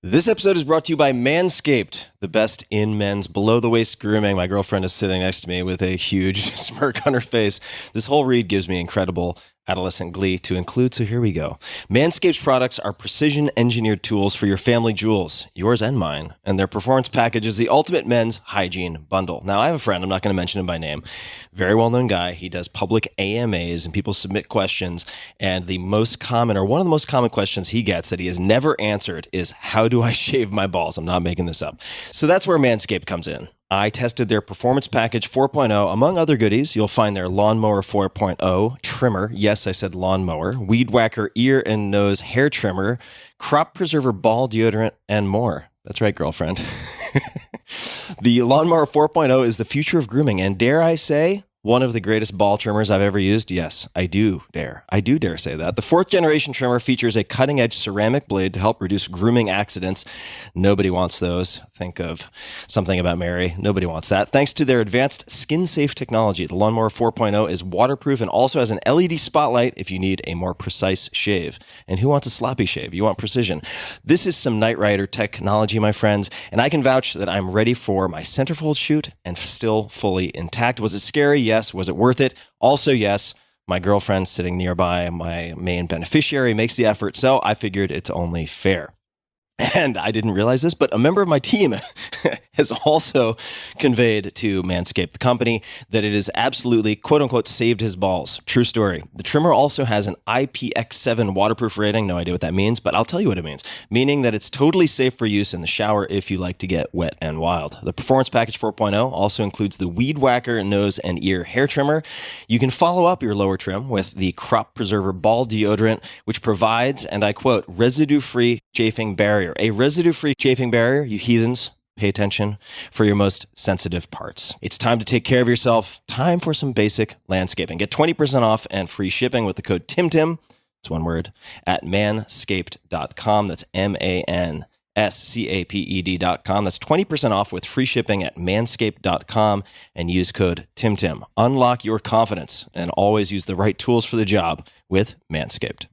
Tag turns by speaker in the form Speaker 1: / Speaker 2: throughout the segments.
Speaker 1: This episode is brought to you by Manscaped, the best in men's below-the-waist grooming. My girlfriend is sitting next to me with a huge smirk on her face. This whole read gives me incredible adolescent glee to include, so here we go. Manscaped's products are precision-engineered tools for your family jewels, yours and mine, and their performance package is the ultimate men's hygiene bundle. Now, I have a friend, I'm not going to mention him by name, very well-known guy. He does public AMAs, and people submit questions, and the most common, or one of the most common questions he gets that he has never answered is, how do I shave my balls? I'm not making this up. So that's where Manscaped comes in. I tested their Performance Package 4.0. Among other goodies, you'll find their Lawnmower 4.0 trimmer. Yes, I said lawnmower. Weed Whacker ear and nose hair trimmer, Crop Preserver ball deodorant, and more. That's right, girlfriend. The Lawnmower 4.0 is the future of grooming, and dare I say, one of the greatest ball trimmers I've ever used. Yes, I do dare say that. The 4th generation trimmer features a cutting-edge ceramic blade to help reduce grooming accidents. Nobody wants those. Think of Something About Mary. Nobody wants that. Thanks to their advanced skin-safe technology, the Lawnmower 4.0 is waterproof and also has an LED spotlight if you need a more precise shave. And who wants a sloppy shave? You want precision. This is some Knight Rider technology, my friends, and I can vouch that I'm ready for my centerfold shoot and still fully intact. Was it scary? Yes. Was it worth it? Also, yes. My girlfriend sitting nearby, my main beneficiary, makes the effort, so I figured it's only fair. And I didn't realize this, but a member of my team has also conveyed to Manscaped, the company, that it has absolutely, quote unquote, saved his balls. True story. The trimmer also has an IPX7 waterproof rating. No idea what that means, but I'll tell you what it means. Meaning that it's totally safe for use in the shower if you like to get wet and wild. The Performance Package 4.0 also includes the Weed Whacker nose and ear hair trimmer. You can follow up your lower trim with the Crop Preserver ball deodorant, which provides, and I quote, residue-free chafing barrier. A residue-free chafing barrier, you heathens, pay attention, for your most sensitive parts. It's time to take care of yourself. Time for some basic landscaping. Get 20% off and free shipping with the code TIMTIM, it's one word, at manscaped.com. That's manscaped.com. That's 20% off with free shipping at manscaped.com and use code TIMTIM. Unlock your confidence and always use the right tools for the job with Manscaped.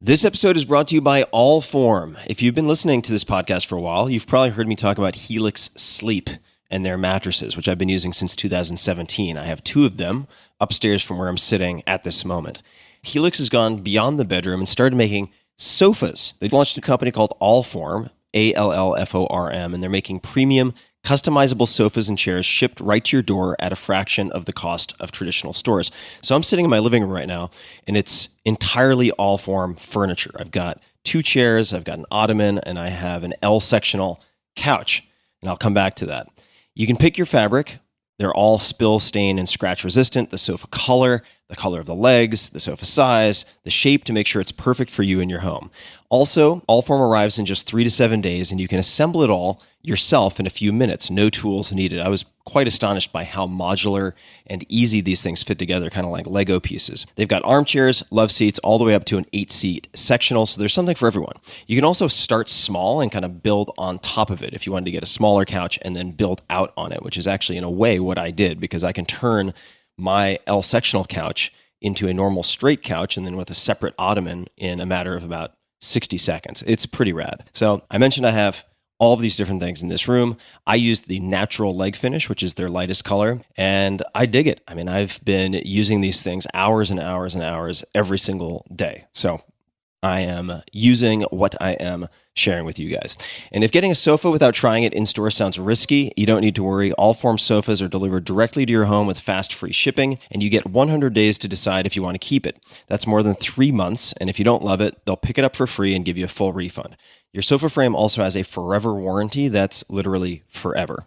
Speaker 1: This episode is brought to you by Allform. If you've been listening to this podcast for a while, you've probably heard me talk about Helix Sleep and their mattresses, which I've been using since 2017. I have 2 of them upstairs from where I'm sitting at this moment. Helix has gone beyond the bedroom and started making sofas. They've launched a company called Allform, Allform, and they're making premium customizable sofas and chairs shipped right to your door at a fraction of the cost of traditional stores. So I'm sitting in my living room right now, and it's entirely Allform furniture. I've got 2 chairs, I've got an ottoman, and I have an L-sectional couch, and I'll come back to that. You can pick your fabric. They're all spill, stain, and scratch resistant. The sofa color, the color of the legs, the sofa size, the shape to make sure it's perfect for you and your home. Also, Allform arrives in just 3 to 7 days, and you can assemble it all yourself in a few minutes. No tools needed. I was quite astonished by how modular and easy these things fit together, kind of like Lego pieces. They've got armchairs, love seats, all the way up to an 8-seat sectional, so there's something for everyone. You can also start small and kind of build on top of it if you wanted to get a smaller couch and then build out on it, which is actually, in a way, what I did, because I can turn my L-sectional couch into a normal straight couch and then with a separate ottoman in a matter of about 60 seconds. It's pretty rad. So I mentioned I have all of these different things in this room. I used the natural leg finish, which is their lightest color, and I dig it. I mean, I've been using these things hours and hours and hours every single day. So I am using what I am sharing with you guys. And if getting a sofa without trying it in-store sounds risky, you don't need to worry. Allform sofas are delivered directly to your home with fast, free shipping, and you get 100 days to decide if you want to keep it. That's more than 3 months, and if you don't love it, they'll pick it up for free and give you a full refund. Your sofa frame also has a forever warranty that's literally forever.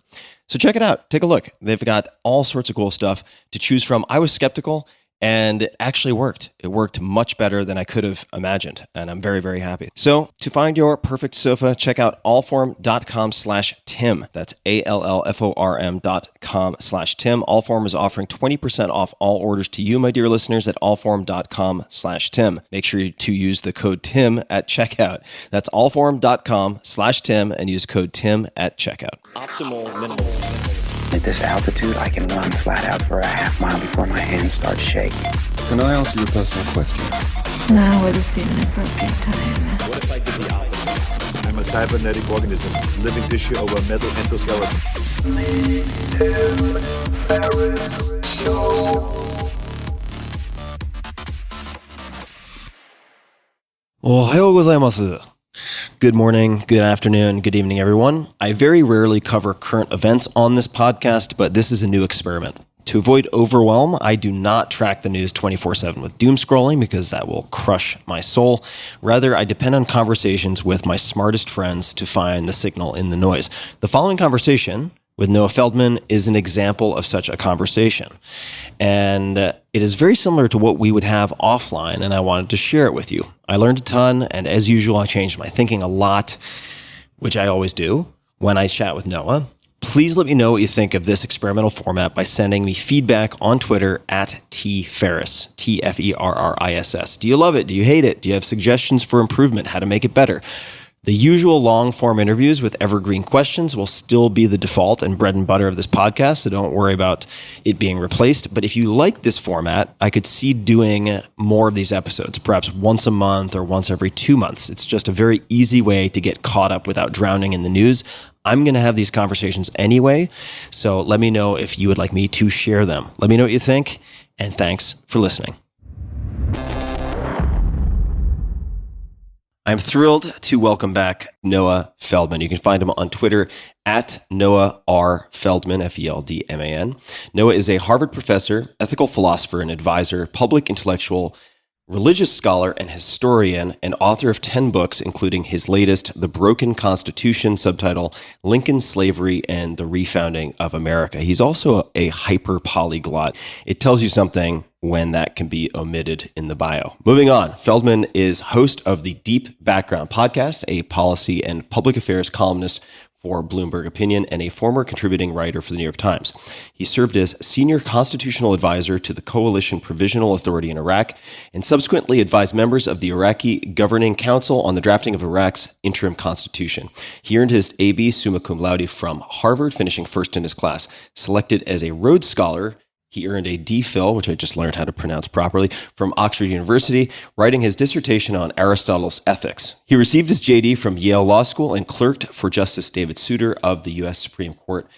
Speaker 1: So check it out. Take a look. They've got all sorts of cool stuff to choose from. I was skeptical, and it actually worked. It worked much better than I could have imagined, and I'm very, very happy. So to find your perfect sofa, check out allform.com/Tim. That's allform.com/Tim. Allform is offering 20% off all orders to you, my dear listeners, at allform.com/Tim. Make sure to use the code TIM at checkout. That's allform.com/Tim and use code TIM at checkout. Optimal minimal.
Speaker 2: At this altitude, I can run flat out for a half mile before my hands start shaking.
Speaker 3: Can I ask you a personal question? Now would seem an appropriate time.
Speaker 1: What if I did the opposite?
Speaker 4: I'm a cybernetic organism, living tissue over a metal endoskeleton.
Speaker 1: Ohayou gozaimasu. Good morning, good afternoon, good evening, everyone. I very rarely cover current events on this podcast, but this is a new experiment. To avoid overwhelm, I do not track the news 24/7 with doom scrolling because that will crush my soul. Rather, I depend on conversations with my smartest friends to find the signal in the noise. The following conversation with Noah Feldman is an example of such a conversation. And it is very similar to what we would have offline, and I wanted to share it with you. I learned a ton, and as usual, I changed my thinking a lot, which I always do when I chat with Noah. Please let me know what you think of this experimental format by sending me feedback on Twitter at tferriss, Tferriss. Do you love it? Do you hate it? Do you have suggestions for improvement, how to make it better? The usual long-form interviews with evergreen questions will still be the default and bread and butter of this podcast, so don't worry about it being replaced. But if you like this format, I could see doing more of these episodes, perhaps once a month or once every 2 months. It's just a very easy way to get caught up without drowning in the news. I'm going to have these conversations anyway, so let me know if you would like me to share them. Let me know what you think, and thanks for listening. I'm thrilled to welcome back Noah Feldman. You can find him on Twitter at Noah R. Feldman, Feldman. Noah is a Harvard professor, ethical philosopher and advisor, public intellectual, religious scholar and historian, and author of 10 books, including his latest, The Broken Constitution, subtitle, Lincoln's Slavery and the Refounding of America. He's also a hyper polyglot. It tells you something when that can be omitted in the bio. Moving on, Feldman is host of the Deep Background podcast, a policy and public affairs columnist for Bloomberg Opinion, and a former contributing writer for the New York Times. He served as senior constitutional advisor to the Coalition Provisional Authority in Iraq, and subsequently advised members of the Iraqi Governing Council on the drafting of Iraq's interim constitution. He earned his A.B. summa cum laude from Harvard, finishing first in his class. Selected as a Rhodes Scholar, he earned a DPhil, which I just learned how to pronounce properly, from Oxford University, writing his dissertation on Aristotle's ethics. He received his JD from Yale Law School and clerked for Justice David Souter of the U.S. Supreme Court.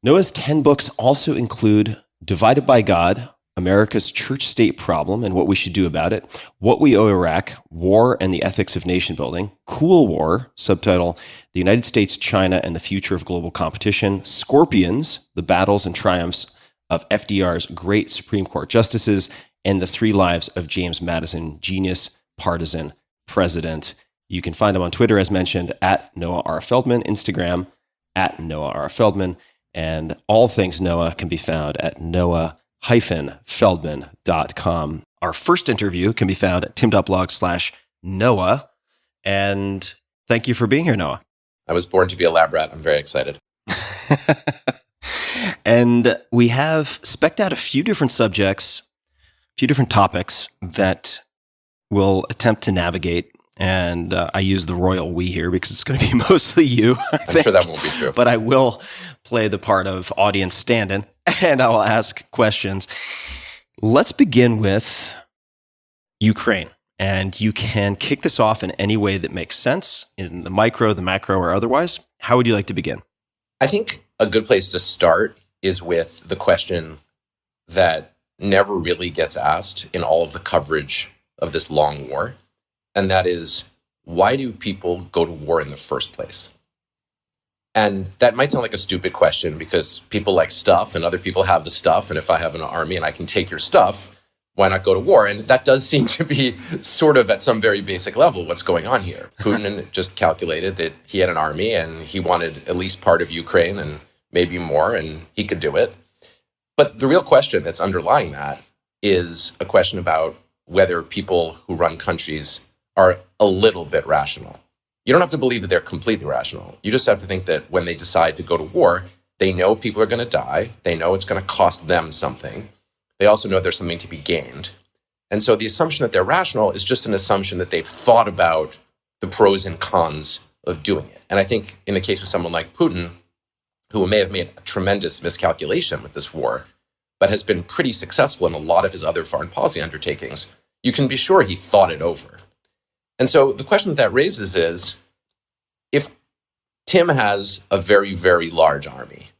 Speaker 1: Noah's 10 books also include Divided by God, America's Church-State Problem and What We Should Do About It, What We Owe Iraq, War and the Ethics of Nation Building, Cool War, subtitle, The United States, China, and the Future of Global Competition, Scorpions, The Battles and Triumphs of FDR's great Supreme Court justices, and The Three Lives of James Madison, Genius, Partisan, President. You can find him on Twitter, as mentioned, at Noah R. Feldman, Instagram, at Noah R. Feldman, and all things Noah can be found at noah-feldman.com. Our first interview can be found at tim.blog/Noah, and thank you for being here, Noah.
Speaker 5: I was born to be a lab rat. I'm very excited.
Speaker 1: And we have spec'd out a few different subjects, a few different topics that we'll attempt to navigate. And I use the royal we here because it's going to be mostly you.
Speaker 5: I'm sure that won't be true.
Speaker 1: But I will play the part of audience stand-in, and I will ask questions. Let's begin with Ukraine. And you can kick this off in any way that makes sense, in the micro, the macro, or otherwise. How would you like to begin?
Speaker 5: I think a good place to start is with the question that never really gets asked in all of the coverage of this long war. And that is, why do people go to war in the first place? And that might sound like a stupid question because people like stuff and other people have the stuff. And if I have an army and I can take your stuff, why not go to war? And that does seem to be sort of at some very basic level what's going on here. Putin just calculated that he had an army and he wanted at least part of Ukraine and maybe more, and he could do it. But the real question that's underlying that is a question about whether people who run countries are a little bit rational. You don't have to believe that they're completely rational. You just have to think that when they decide to go to war, they know people are going to die. They know it's going to cost them something. They also know there's something to be gained. And so the assumption that they're rational is just an assumption that they've thought about the pros and cons of doing it. And I think in the case of someone like Putin, who may have made a tremendous miscalculation with this war, but has been pretty successful in a lot of his other foreign policy undertakings, you can be sure he thought it over. And so the question that raises is, if Tim has a very, very large army,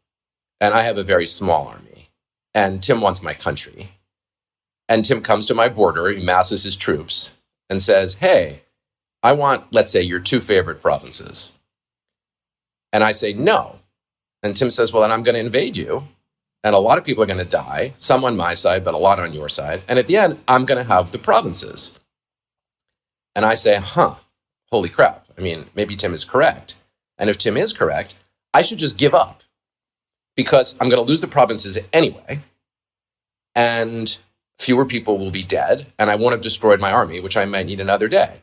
Speaker 5: and I have a very small army, and Tim wants my country, and Tim comes to my border, he masses his troops, and says, hey, I want, let's say, your 2 favorite provinces. And I say, no. And Tim says, well, then I'm going to invade you. And a lot of people are going to die, some on my side, but a lot on your side. And at the end, I'm going to have the provinces. And I say, holy crap. I mean, maybe Tim is correct. And if Tim is correct, I should just give up because I'm going to lose the provinces anyway. And fewer people will be dead. And I won't have destroyed my army, which I might need another day.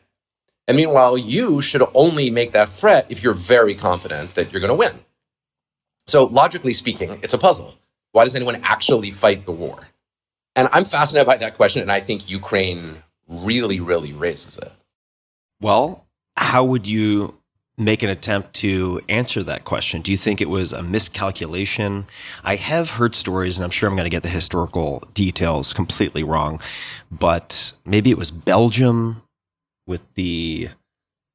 Speaker 5: And meanwhile, you should only make that threat if you're very confident that you're going to win. So logically speaking, it's a puzzle. Why does anyone actually fight the war? And I'm fascinated by that question, and I think Ukraine really, really raises it.
Speaker 1: Well, how would you make an attempt to answer that question? Do you think it was a miscalculation? I have heard stories, and I'm sure I'm going to get the historical details completely wrong, but maybe it was Belgium with the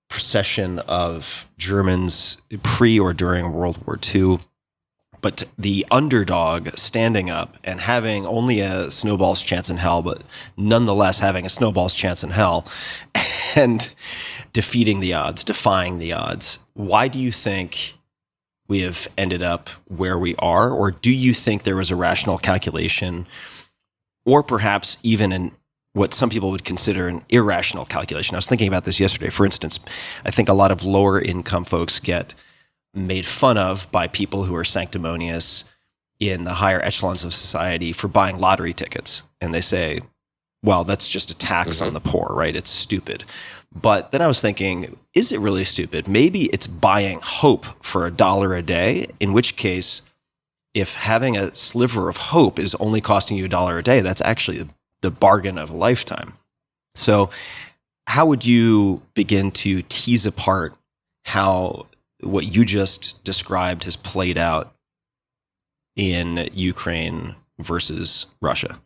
Speaker 1: procession of Germans pre or during World War II. But the underdog standing up and having only a snowball's chance in hell, but nonetheless having a snowball's chance in hell and defeating the odds, defying the odds. Why do you think we have ended up where we are? Or do you think there was a rational calculation or perhaps even what some people would consider an irrational calculation? I was thinking about this yesterday. For instance, I think a lot of lower income folks get made fun of by people who are sanctimonious in the higher echelons of society for buying lottery tickets. And they say, well, that's just a tax on the poor, right? It's stupid. But then I was thinking, is it really stupid? Maybe it's buying hope for $1 a day, in which case, if having a sliver of hope is only costing you $1 a day, that's actually the bargain of a lifetime. So how would you begin to tease apart how what you just described has played out in Ukraine versus Russia?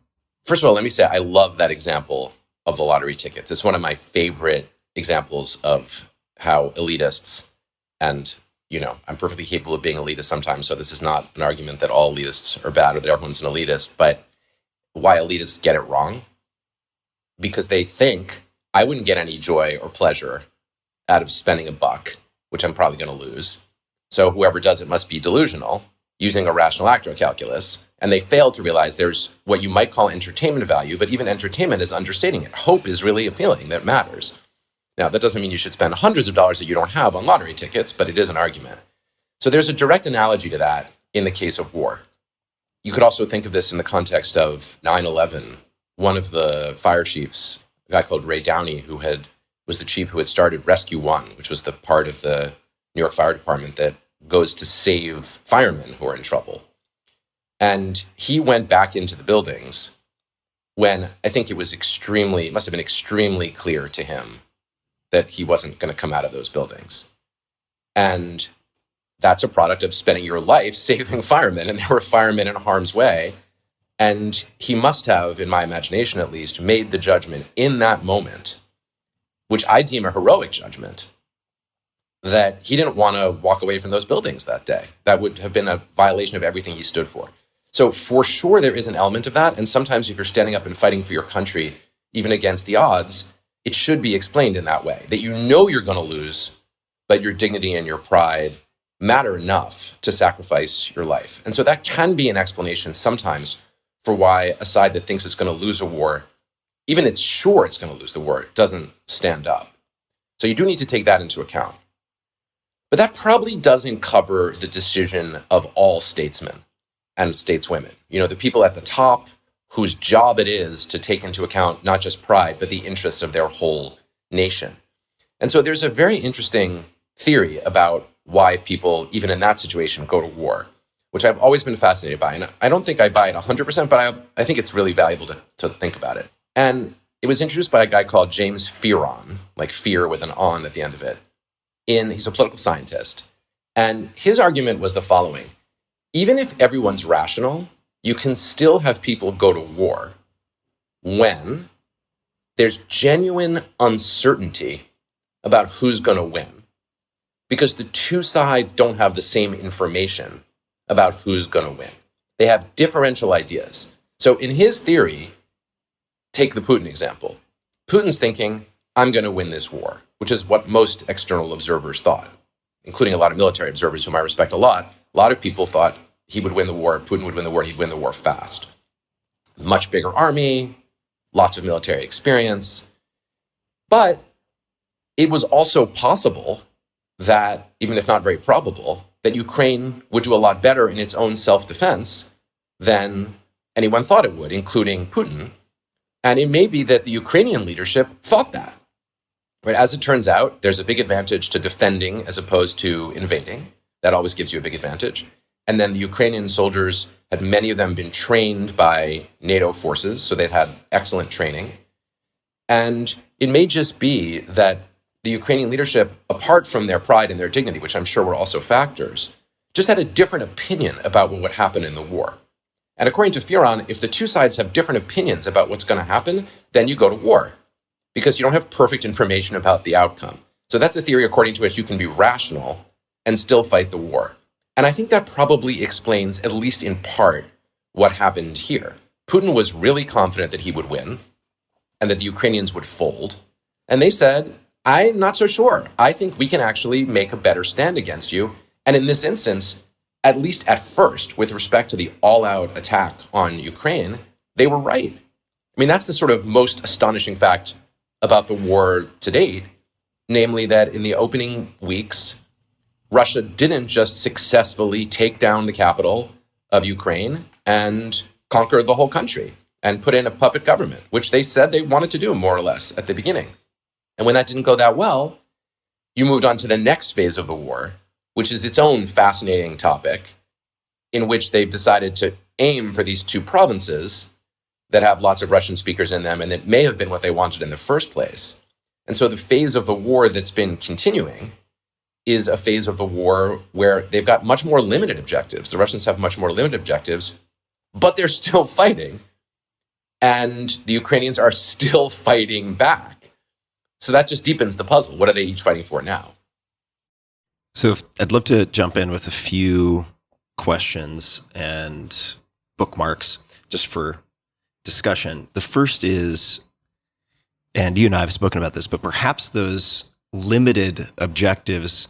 Speaker 5: First of all, let me say I love that example of the lottery tickets. It's one of my favorite examples of how elitists, and I'm perfectly capable of being elitist sometimes, so this is not an argument that all elitists are bad or that everyone's an elitist, but why elitists get it wrong? Because they think I wouldn't get any joy or pleasure out of spending $1, which I'm probably going to lose. So whoever does it must be delusional, using a rational actor calculus. And they fail to realize there's what you might call entertainment value, but even entertainment is understating it. Hope is really a feeling that matters. Now, that doesn't mean you should spend hundreds of dollars that you don't have on lottery tickets, but it is an argument. So there's a direct analogy to that in the case of war. You could also think of this in the context of 9/11. One of the fire chiefs, a guy called Ray Downey, who was the chief who had started Rescue One, which was the part of the New York Fire Department that goes to save firemen who are in trouble. And he went back into the buildings when I think it must have been extremely clear to him that he wasn't going to come out of those buildings. And that's a product of spending your life saving firemen, and there were firemen in harm's way. And he must have, in my imagination at least, made the judgment in that moment, which I deem a heroic judgment, that he didn't want to walk away from those buildings that day. That would have been a violation of everything he stood for. So for sure, there is an element of that. And sometimes if you're standing up and fighting for your country, even against the odds, it should be explained in that way, that you know you're going to lose, but your dignity and your pride matter enough to sacrifice your life. And so that can be an explanation sometimes for why a side that thinks it's going to lose a war, even it's sure it's going to lose the war, doesn't stand up. So you do need to take that into account. But that probably doesn't cover the decision of all statesmen and stateswomen. The people at the top whose job it is to take into account not just pride, but the interests of their whole nation. And so there's a very interesting theory about why people, even in that situation, go to war, which I've always been fascinated by. And I don't think I buy it 100%, but I think it's really valuable to think about it. And it was introduced by a guy called James Fearon, like fear with an on at the end of it. He's a political scientist. And his argument was the following. Even if everyone's rational, you can still have people go to war when there's genuine uncertainty about who's going to win because the two sides don't have the same information about who's going to win. They have differential ideas. So in his theory, take the Putin example. Putin's thinking, I'm going to win this war, which is what most external observers thought, including a lot of military observers whom I respect a lot. A lot of people thought he would win the war, Putin would win the war, he'd win the war fast. Much bigger army, lots of military experience. But it was also possible that, even if not very probable, that Ukraine would do a lot better in its own self-defense than anyone thought it would, including Putin. And it may be that the Ukrainian leadership thought that. Right? As it turns out, there's a big advantage to defending as opposed to invading. That always gives you a big advantage. And then the Ukrainian soldiers had many of them been trained by NATO forces, so they'd had excellent training. And it may just be that the Ukrainian leadership, apart from their pride and their dignity, which I'm sure were also factors, just had a different opinion about what would happen in the war. And according to Fearon, if the two sides have different opinions about what's going to happen, then you go to war because you don't have perfect information about the outcome. So that's a theory according to which you can be rational and still fight the war. And I think that probably explains, at least in part, what happened here. Putin was really confident that he would win and that the Ukrainians would fold. And they said, I'm not so sure. I think we can actually make a better stand against you. And in this instance, at least at first, with respect to the all-out attack on Ukraine, they were right. I mean, that's the sort of most astonishing fact about the war to date, namely that in the opening weeks, Russia didn't just successfully take down the capital of Ukraine and conquer the whole country and put in a puppet government, which they said they wanted to do more or less at the beginning. And when that didn't go that well, you moved on to the next phase of the war, which is its own fascinating topic, in which they've decided to aim for these two provinces that have lots of Russian speakers in them, and that may have been what they wanted in the first place. And so the phase of the war that's been continuing is a phase of the war where they've got much more limited objectives. The Russians have much more limited objectives, but they're still fighting. And the Ukrainians are still fighting back. So that just deepens the puzzle. What are they each fighting for now?
Speaker 1: So I'd love to jump in with a few questions and bookmarks just for discussion. The first is, and you and I have spoken about this, but perhaps those limited objectives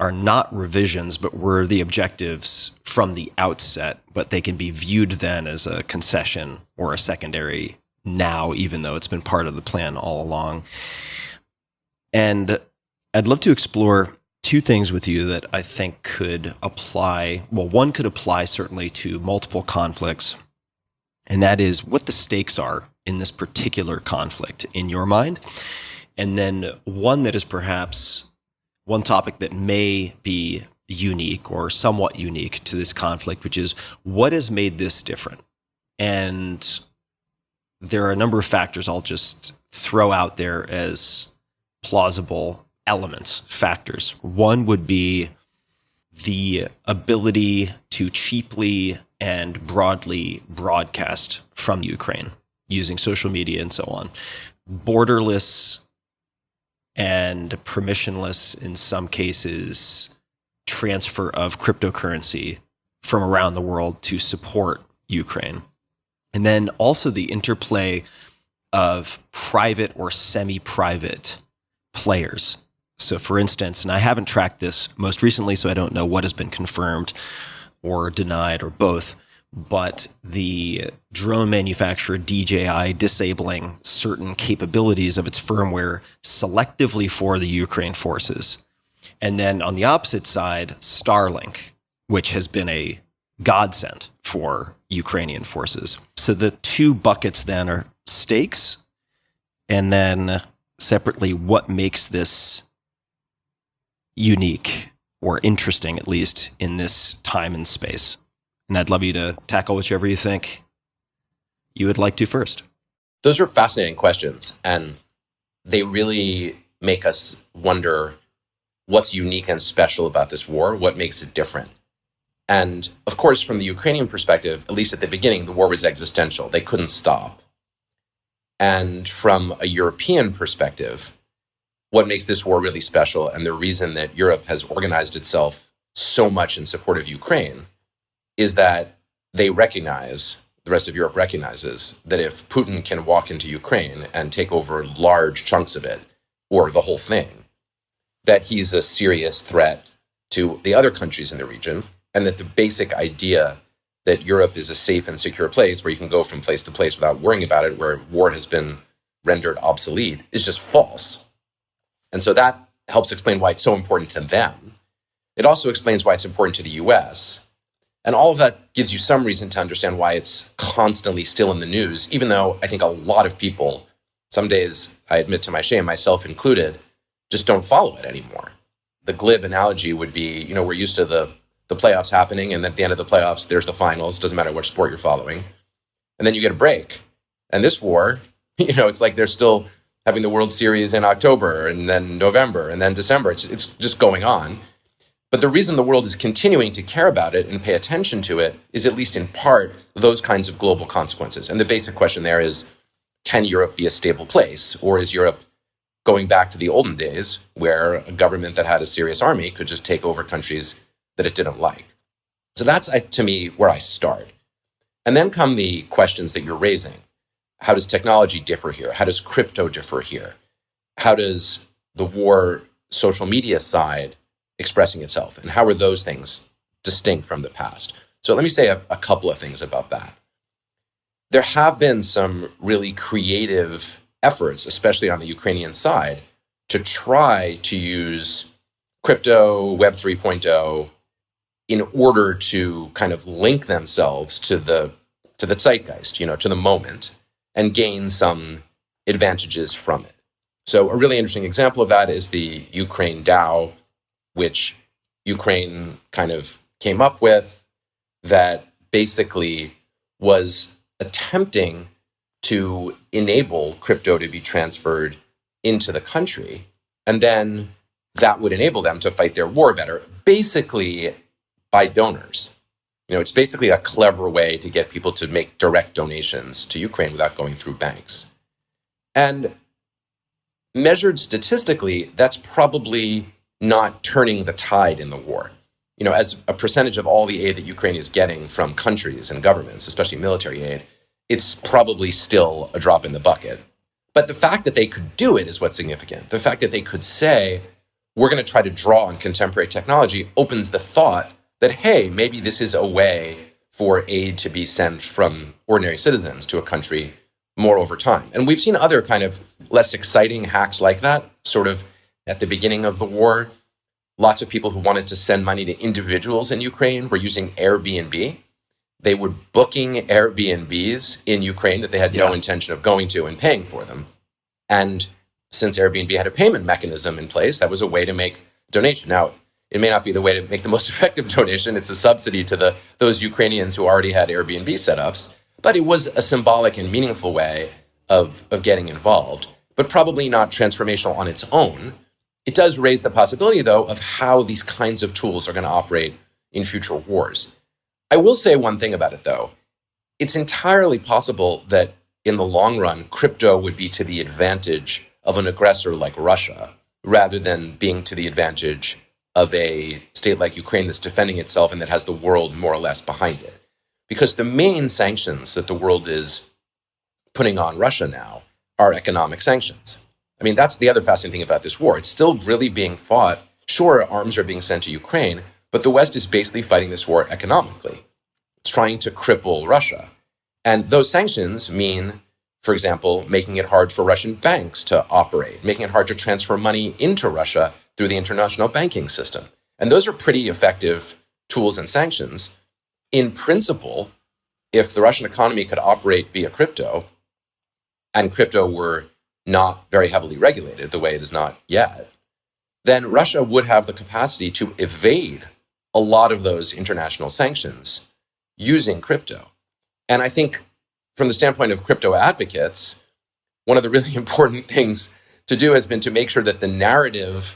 Speaker 1: are not revisions, but were the objectives from the outset, but they can be viewed then as a concession or a secondary now, even though it's been part of the plan all along. And I'd love to explore two things with you that I think could apply. Well, one could apply certainly to multiple conflicts, and that is what the stakes are in this particular conflict in your mind. And then one that is perhaps one topic that may be unique or somewhat unique to this conflict, which is what has made this different? And there are a number of factors I'll just throw out there as plausible elements, factors. One would be the ability to cheaply and broadly broadcast from Ukraine using social media and so on. Borderless and permissionless, in some cases, transfer of cryptocurrency from around the world to support Ukraine. And then also the interplay of private or semi-private players. So for instance, and I haven't tracked this most recently, so I don't know what has been confirmed or denied or both, but the drone manufacturer DJI disabling certain capabilities of its firmware selectively for the Ukraine forces. And then on the opposite side, Starlink, which has been a godsend for Ukrainian forces. So the two buckets then are stakes, and then separately, what makes this unique or interesting, at least in this time and space. And I'd love you to tackle whichever you think you would like to first.
Speaker 5: Those are fascinating questions, and they really make us wonder what's unique and special about this war, what makes it different. And of course, from the Ukrainian perspective, at least at the beginning, the war was existential. They couldn't stop. And from a European perspective, what makes this war really special and the reason that Europe has organized itself so much in support of Ukraine is that they recognize, the rest of Europe recognizes, that if Putin can walk into Ukraine and take over large chunks of it, or the whole thing, that he's a serious threat to the other countries in the region, and that the basic idea that Europe is a safe and secure place where you can go from place to place without worrying about it, where war has been rendered obsolete, is just false. And so that helps explain why it's so important to them. It also explains why it's important to the US. And all of that gives you some reason to understand why it's constantly still in the news, even though I think a lot of people, some days, I admit to my shame, myself included, just don't follow it anymore. The glib analogy would be, we're used to the playoffs happening, and at the end of the playoffs, there's the finals. Doesn't matter which sport you're following. And then you get a break. And this war, it's like they're still having the World Series in October, and then November, and then December. It's just going on. But the reason the world is continuing to care about it and pay attention to it is, at least in part, those kinds of global consequences. And the basic question there is, can Europe be a stable place? Or is Europe going back to the olden days where a government that had a serious army could just take over countries that it didn't like? So that's, to me, where I start. And then come the questions that you're raising. How does technology differ here? How does crypto differ here? How does the war social media side expressing itself? And how are those things distinct from the past? So let me say a couple of things about that. There have been some really creative efforts, especially on the Ukrainian side, to try to use crypto, Web 3.0, in order to kind of link themselves to the zeitgeist, to the moment, and gain some advantages from it. So a really interesting example of that is the Ukraine DAO, which Ukraine kind of came up with, that basically was attempting to enable crypto to be transferred into the country. And then that would enable them to fight their war better, basically by donors. It's basically a clever way to get people to make direct donations to Ukraine without going through banks. And measured statistically, that's probably not turning the tide in the war. As a percentage of all the aid that Ukraine is getting from countries and governments, especially military aid, it's probably still a drop in the bucket. But the fact that they could do it is what's significant. The fact that they could say, we're going to try to draw on contemporary technology opens the thought that, hey, maybe this is a way for aid to be sent from ordinary citizens to a country more over time. And we've seen other kind of less exciting hacks like that, sort of at the beginning of the war. Lots of people who wanted to send money to individuals in Ukraine were using Airbnb. They were booking Airbnbs in Ukraine that they had no intention of going to and paying for them. And since Airbnb had a payment mechanism in place, that was a way to make donation. Now, it may not be the way to make the most effective donation. It's a subsidy to those Ukrainians who already had Airbnb setups. But it was a symbolic and meaningful way of getting involved, but probably not transformational on its own. It does raise the possibility, though, of how these kinds of tools are going to operate in future wars. I will say one thing about it, though. It's entirely possible that in the long run, crypto would be to the advantage of an aggressor like Russia, rather than being to the advantage of a state like Ukraine that's defending itself and that has the world more or less behind it. Because the main sanctions that the world is putting on Russia now are economic sanctions. I mean, that's the other fascinating thing about this war. It's still really being fought. Sure, arms are being sent to Ukraine, but the West is basically fighting this war economically. It's trying to cripple Russia. And those sanctions mean, for example, making it hard for Russian banks to operate, making it hard to transfer money into Russia through the international banking system. And those are pretty effective tools and sanctions. In principle, if the Russian economy could operate via crypto, and crypto were not very heavily regulated the way it is not yet, then Russia would have the capacity to evade a lot of those international sanctions using crypto. And I think from the standpoint of crypto advocates, one of the really important things to do has been to make sure that the narrative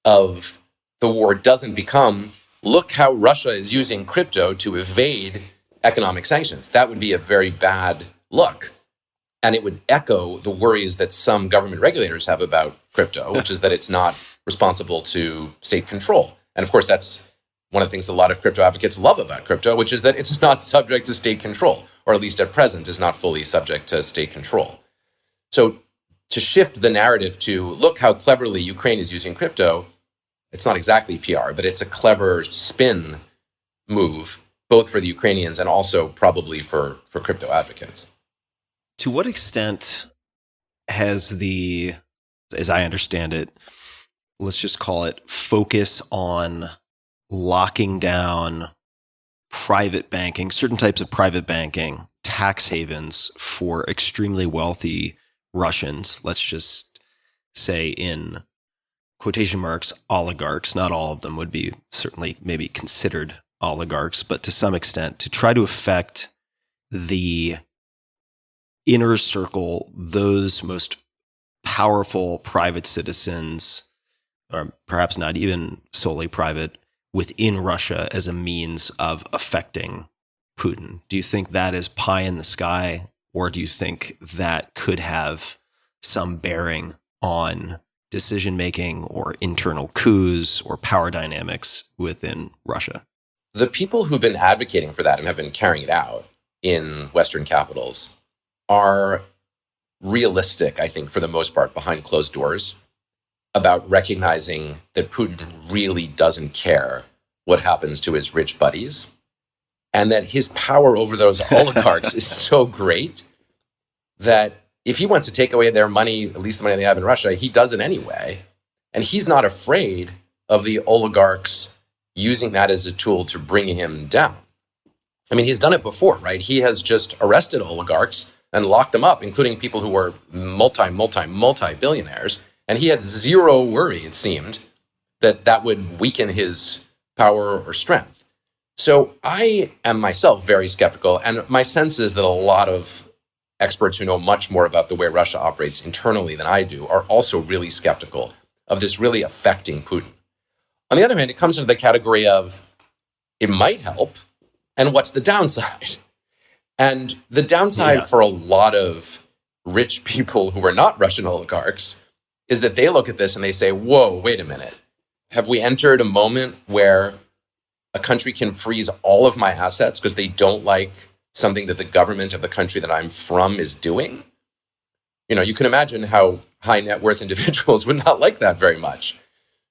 Speaker 5: of the war doesn't become, look how Russia is using crypto to evade economic sanctions. That would be a very bad look. And it would echo the worries that some government regulators have about crypto, which is that it's not responsible to state control. And of course, that's one of the things a lot of crypto advocates love about crypto, which is that it's not subject to state control, or at least at present is not fully subject to state control. So to shift the narrative to look how cleverly Ukraine is using crypto, it's not exactly PR, but it's a clever spin move, both for the Ukrainians and also probably for crypto advocates.
Speaker 1: To what extent has the, as I understand it, let's just call it focus on locking down private banking, certain types of private banking, tax havens for extremely wealthy Russians, let's just say in quotation marks, oligarchs, not all of them would be certainly maybe considered oligarchs, but to some extent to try to affect the inner circle, those most powerful private citizens, or perhaps not even solely private, within Russia as a means of affecting Putin. Do you think that is pie in the sky, or do you think that could have some bearing on decision-making or internal coups or power dynamics within Russia?
Speaker 5: The people who've been advocating for that and have been carrying it out in Western capitals are realistic, I think, for the most part, behind closed doors, about recognizing that Putin really doesn't care what happens to his rich buddies, and that his power over those oligarchs is so great that if he wants to take away their money, at least the money they have in Russia, he does it anyway. And he's not afraid of the oligarchs using that as a tool to bring him down. I mean, he's done it before, right? He has just arrested oligarchs and locked them up, including people who were multi-billionaires. And he had zero worry, it seemed, that that would weaken his power or strength. So I am myself very skeptical. And my sense is that a lot of experts who know much more about the way Russia operates internally than I do are also really skeptical of this really affecting Putin. On the other hand, it comes into the category of it might help, and what's the downside? And the downside for a lot of rich people who are not Russian oligarchs is that they look at this and they say, whoa, wait a minute. Have we entered a moment where a country can freeze all of my assets because they don't like something that the government of the country that I'm from is doing? You know, you can imagine how high net worth individuals would not like that very much,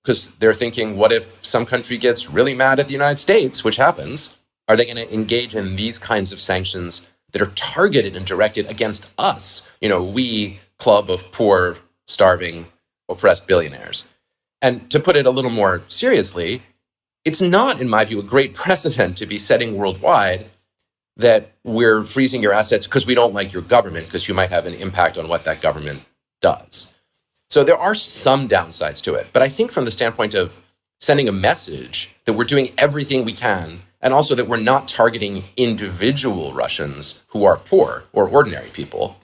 Speaker 5: because they're thinking, what if some country gets really mad at the United States, which happens? Are they going to engage in these kinds of sanctions that are targeted and directed against us? You know, we club of poor, starving, oppressed billionaires. And to put it a little more seriously, it's not, in my view, a great precedent to be setting worldwide that we're freezing your assets because we don't like your government, because you might have an impact on what that government does. So there are some downsides to it. But I think from the standpoint of sending a message that we're doing everything we can, and also that we're not targeting individual Russians who are poor or ordinary people,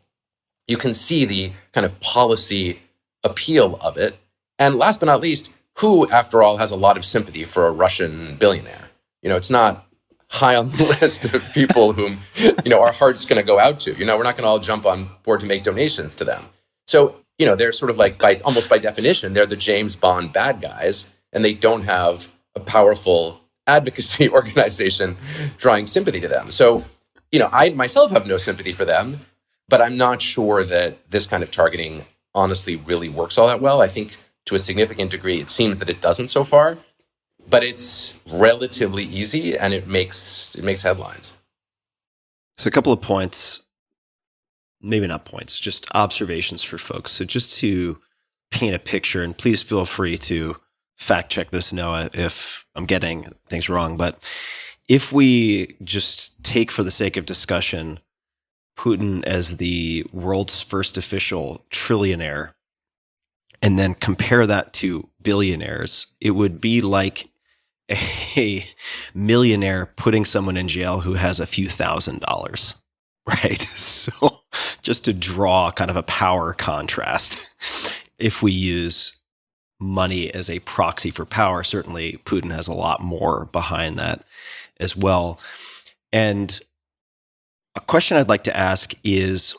Speaker 5: you can see the kind of policy appeal of it. And last but not least, who, after all, has a lot of sympathy for a Russian billionaire? You know, it's not high on the list of people whom, you know, our heart's going to go out to. You know, we're not going to all jump on board to make donations to them. So, you know, they're sort of like, almost by definition, they're the James Bond bad guys, and they don't have a powerful advocacy organization drawing sympathy to them. So, you know, I myself have no sympathy for them, but I'm not sure that this kind of targeting honestly really works all that well. I think to a significant degree, it seems that it doesn't so far, but it's relatively easy and it makes headlines.
Speaker 1: So a couple of points, maybe not points, just observations for folks. So just to paint a picture, and please feel free to fact check this, Noah, if I'm getting things wrong. But if we just take, for the sake of discussion, Putin as the world's first official trillionaire, and then compare that to billionaires, it would be like a millionaire putting someone in jail who has a few $1,000s, right? So just to draw kind of a power contrast, if we use money as a proxy for power, certainly Putin has a lot more behind that as well. And a question I'd like to ask is,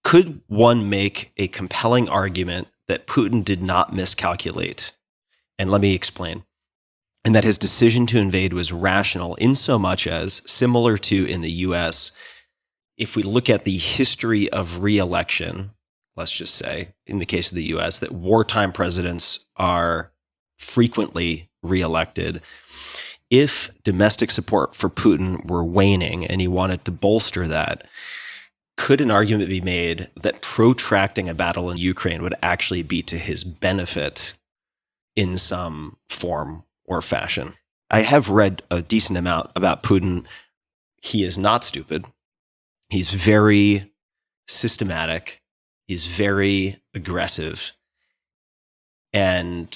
Speaker 1: Could one make a compelling argument that Putin did not miscalculate? And let me explain. And that his decision to invade was rational in so much as, similar to in the US, if we look at the history of re-election, let's just say, in the case of the US, that wartime presidents are frequently re-elected. If domestic support for Putin were waning and he wanted to bolster that, could an argument be made that protracting a battle in Ukraine would actually be to his benefit in some form or fashion? I have read a decent amount about Putin. He is not stupid. He's very systematic. He's very aggressive. And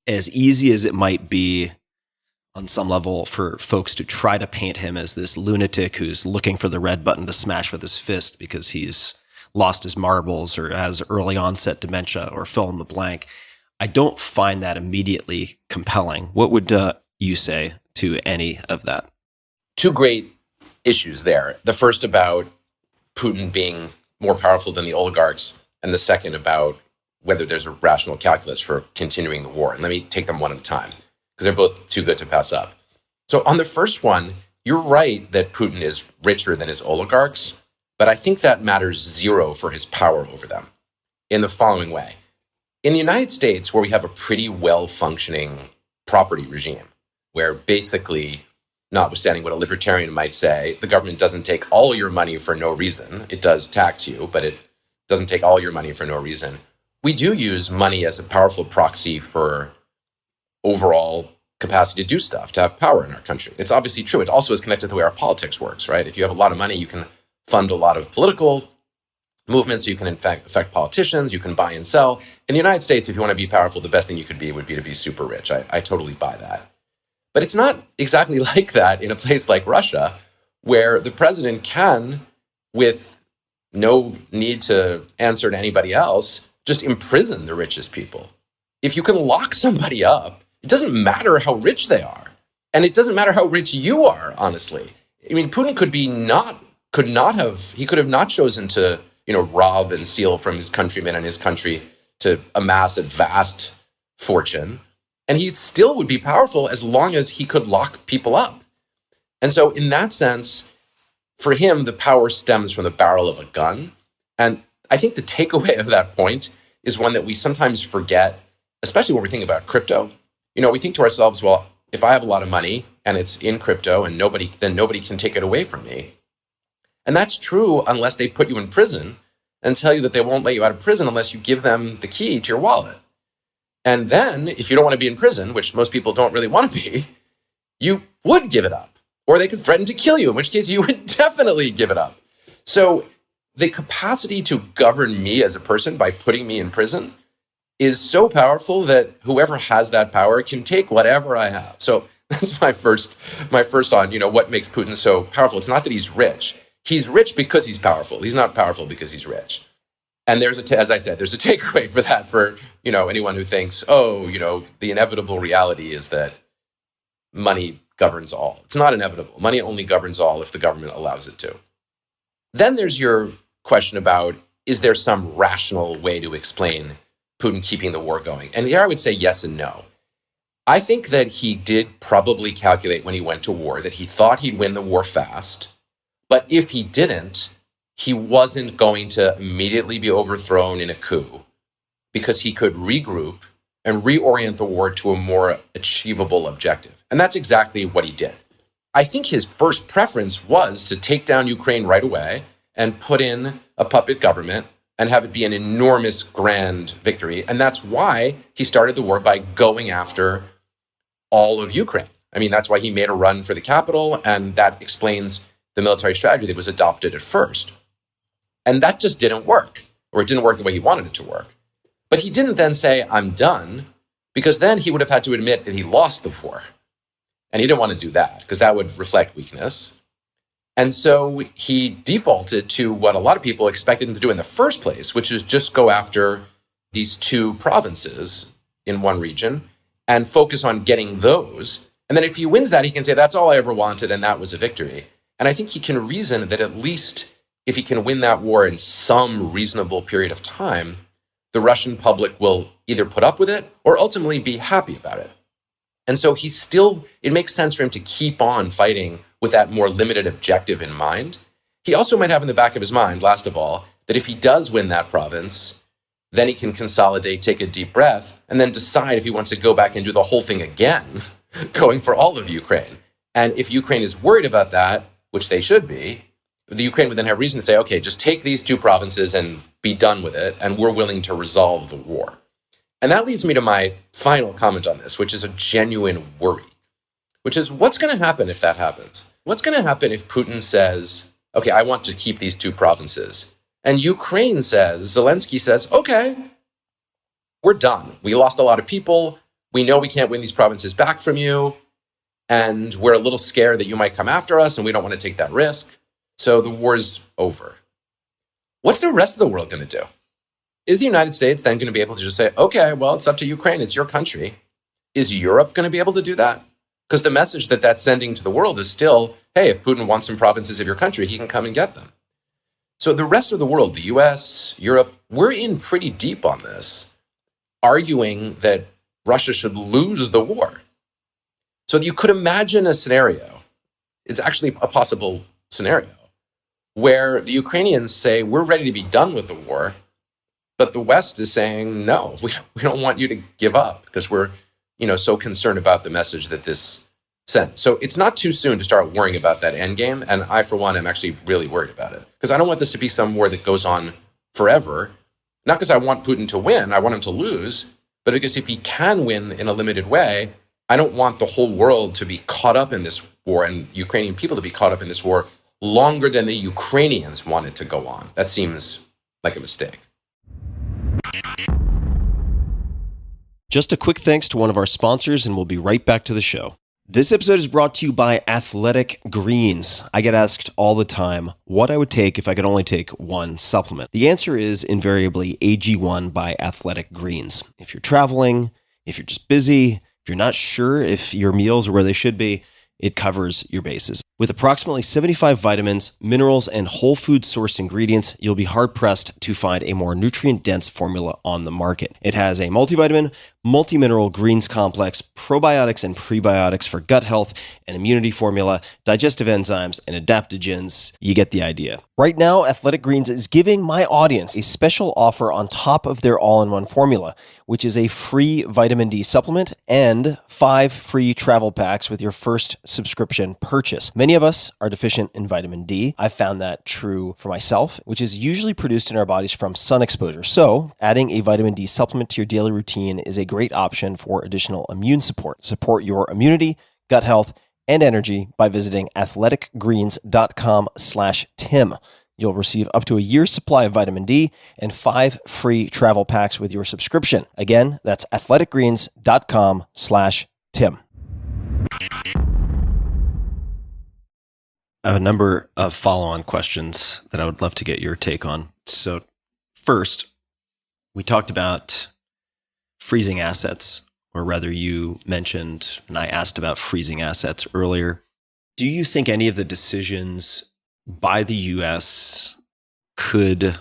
Speaker 1: as easy as it might be on some level for folks to try to paint him as this lunatic who's looking for the red button to smash with his fist because he's lost his marbles or has early onset dementia or fill in the blank, I don't find that immediately compelling. What would you say to any of that?
Speaker 5: Two great issues there. The first about Putin being more powerful than the oligarchs, and the second about whether there's a rational calculus for continuing the war. And let me take them one at a time, because they're both too good to pass up. So on the first one, you're right that Putin is richer than his oligarchs, but I think that matters zero for his power over them in the following way. In the United States, where we have a pretty well-functioning property regime, where basically, notwithstanding what a libertarian might say, the government doesn't take all your money for no reason. It does tax you, but it doesn't take all your money for no reason. We do use money as a powerful proxy for overall capacity to do stuff, to have power in our country. It's obviously true. It also is connected to the way our politics works, right? If you have a lot of money, you can fund a lot of political movements. You can, in fact, affect politicians. You can buy and sell. In the United States, if you want to be powerful, the best thing you could be would be to be super rich. I totally buy that. But it's not exactly like that in a place like Russia, where the president can, with no need to answer to anybody else, just imprison the richest people. If you can lock somebody up, it doesn't matter how rich they are. And it doesn't matter how rich you are, honestly. I mean, Putin he could have not chosen to, rob and steal from his countrymen and his country to amass a vast fortune. And he still would be powerful as long as he could lock people up. And so in that sense, for him, the power stems from the barrel of a gun. And I think the takeaway of that point is one that we sometimes forget, especially when we think about crypto. We think to ourselves, well, if I have a lot of money and it's in crypto and nobody can take it away from me. And that's true unless they put you in prison and tell you that they won't let you out of prison unless you give them the key to your wallet. And then, if you don't want to be in prison, which most people don't really want to be, you would give it up. Or they could threaten to kill you, in which case you would definitely give it up. So the capacity to govern me as a person by putting me in prison is so powerful that whoever has that power can take whatever I have. So that's my first on, what makes Putin so powerful. It's not that he's rich. He's rich because he's powerful. He's not powerful because he's rich. And as I said, there's a takeaway for that for, anyone who thinks, the inevitable reality is that money governs all. It's not inevitable. Money only governs all if the government allows it to. Then there's your question about, is there some rational way to explain Putin keeping the war going? And here I would say yes and no. I think that he did probably calculate when he went to war that he thought he'd win the war fast. But if he didn't, he wasn't going to immediately be overthrown in a coup because he could regroup and reorient the war to a more achievable objective. And that's exactly what he did. I think his first preference was to take down Ukraine right away and put in a puppet government and have it be an enormous grand victory. And that's why he started the war by going after all of Ukraine. I mean, that's why he made a run for the capital, and that explains the military strategy that was adopted at first. And that just didn't work, or it didn't work the way he wanted it to work. But he didn't then say, I'm done, because then he would have had to admit that he lost the war. And he didn't want to do that, because that would reflect weakness. And so he defaulted to what a lot of people expected him to do in the first place, which is just go after these two provinces in one region and focus on getting those. And then if he wins that, he can say, that's all I ever wanted, and that was a victory. And I think he can reason that at least if he can win that war in some reasonable period of time, the Russian public will either put up with it or ultimately be happy about it. And so it makes sense for him to keep on fighting with that more limited objective in mind. He also might have in the back of his mind, last of all, that if he does win that province, then he can consolidate, take a deep breath, and then decide if he wants to go back and do the whole thing again, going for all of Ukraine. And if Ukraine is worried about that, which they should be, the Ukraine would then have reason to say, okay, just take these two provinces and be done with it, and we're willing to resolve the war. And that leads me to my final comment on this, which is a genuine worry, which is what's going to happen if that happens? What's going to happen if Putin says, okay, I want to keep these two provinces, and Ukraine says, Zelensky says, okay, we're done. We lost a lot of people. We know we can't win these provinces back from you, and we're a little scared that you might come after us, and we don't want to take that risk. So the war's over. What's the rest of the world going to do? Is the United States then going to be able to just say, okay, well, it's up to Ukraine. It's your country. Is Europe going to be able to do that? Because the message that that's sending to the world is still, hey, if Putin wants some provinces of your country, he can come and get them. So the rest of the world, the US, Europe, we're in pretty deep on this, arguing that Russia should lose the war. So you could imagine a scenario, it's actually a possible scenario, where the Ukrainians say, we're ready to be done with the war, but the West is saying, no, we don't want you to give up because we're so concerned about the message that this sent. So it's not too soon to start worrying about that end game. And I, for one, am actually really worried about it because I don't want this to be some war that goes on forever. Not because I want Putin to win, I want him to lose, but because if he can win in a limited way, I don't want the whole world to be caught up in this war and Ukrainian people to be caught up in this war longer than the Ukrainians want it to go on. That seems like a mistake.
Speaker 1: Just a quick thanks to one of our sponsors, and we'll be right back to the show. This episode is brought to you by Athletic Greens. I get asked all the time what I would take if I could only take one supplement. The answer is invariably AG1 by Athletic Greens. If you're traveling, if you're just busy, if you're not sure if your meals are where they should be, it covers your bases. With approximately 75 vitamins, minerals, and whole food sourced ingredients, you'll be hard-pressed to find a more nutrient-dense formula on the market. It has a multivitamin, multi-mineral greens complex, probiotics and prebiotics for gut health, an immunity formula, digestive enzymes, and adaptogens. You get the idea. Right now, Athletic Greens is giving my audience a special offer on top of their all-in-one formula, which is a free vitamin D supplement and 5 free travel packs with your first subscription purchase. Many of us are deficient in vitamin D. I've found that true for myself, which is usually produced in our bodies from sun exposure. So adding a vitamin D supplement to your daily routine is a great option for additional immune support. Support your immunity, gut health, and energy by visiting athleticgreens.com/Tim. You'll receive up to a year's supply of vitamin D and 5 free travel packs with your subscription. Again, that's athleticgreens.com/Tim. I have a number of follow-on questions that I would love to get your take on. So first, we talked about freezing assets, or rather you mentioned, and I asked about freezing assets earlier. Do you think any of the decisions by the U.S. could,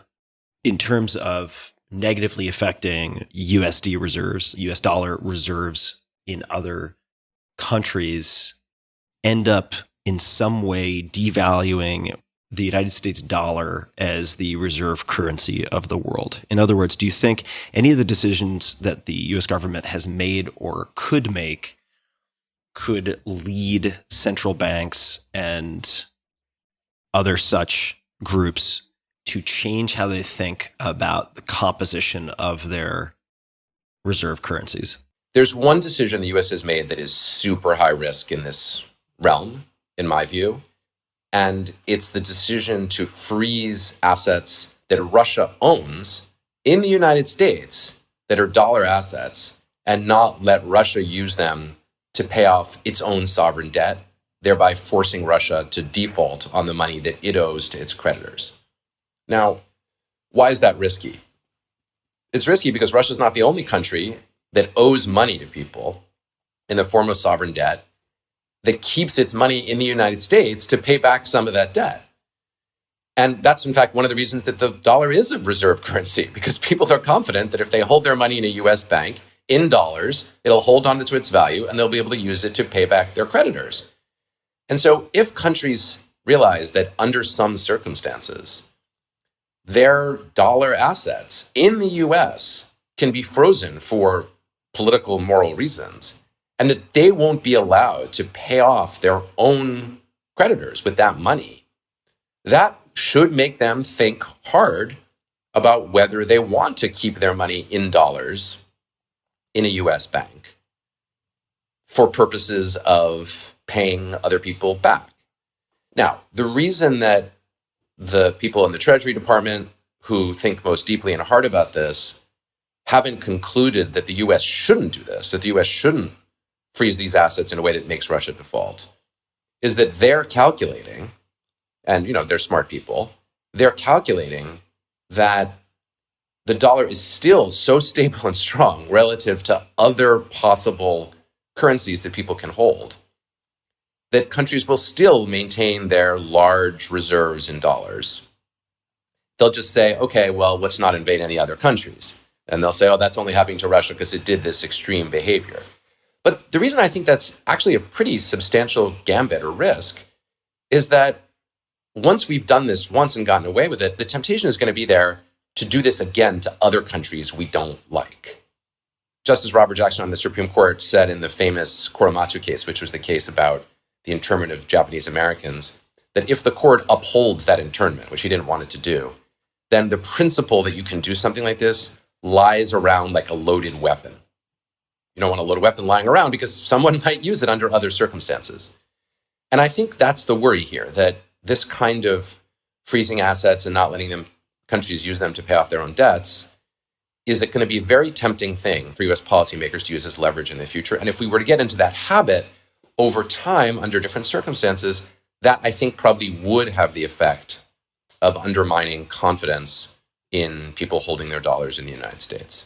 Speaker 1: in terms of negatively affecting USD reserves, US dollar reserves in other countries, end up in some way devaluing the United States dollar as the reserve currency of the world? In other words, do you think any of the decisions that the US government has made or could make could lead central banks and other such groups to change how they think about the composition of their reserve currencies?
Speaker 5: There's one decision the US has made that is super high risk in this realm, in my view, and it's the decision to freeze assets that Russia owns in the United States that are dollar assets and not let Russia use them to pay off its own sovereign debt, thereby forcing Russia to default on the money that it owes to its creditors. Now, why is that risky? It's risky because Russia is not the only country that owes money to people in the form of sovereign debt that keeps its money in the United States to pay back some of that debt. And that's, in fact, one of the reasons that the dollar is a reserve currency, because people are confident that if they hold their money in a US bank in dollars, it'll hold on to its value and they'll be able to use it to pay back their creditors. And so if countries realize that under some circumstances, their dollar assets in the US can be frozen for political, moral reasons, and that they won't be allowed to pay off their own creditors with that money, that should make them think hard about whether they want to keep their money in dollars in a US bank for purposes of paying other people back. Now, the reason that the people in the Treasury Department who think most deeply and hard about this haven't concluded that the US shouldn't do this, that the US shouldn't freeze these assets in a way that makes Russia default, is that they're calculating, and they're smart people, they're calculating that the dollar is still so stable and strong relative to other possible currencies that people can hold, that countries will still maintain their large reserves in dollars. They'll just say, okay, well, let's not invade any other countries. And they'll say, oh, that's only happening to Russia because it did this extreme behavior. But the reason I think that's actually a pretty substantial gambit or risk is that once we've done this once and gotten away with it, the temptation is going to be there to do this again to other countries we don't like. Justice Robert Jackson on the Supreme Court said in the famous Korematsu case, which was the case about the internment of Japanese Americans, that if the court upholds that internment, which he didn't want it to do, then the principle that you can do something like this lies around like a loaded weapon. You don't want a loaded weapon lying around because someone might use it under other circumstances. And I think that's the worry here, that this kind of freezing assets and not letting countries use them to pay off their own debts is it going to be a very tempting thing for US policymakers to use as leverage in the future. And if we were to get into that habit over time under different circumstances, that I think probably would have the effect of undermining confidence in people holding their dollars in the United States.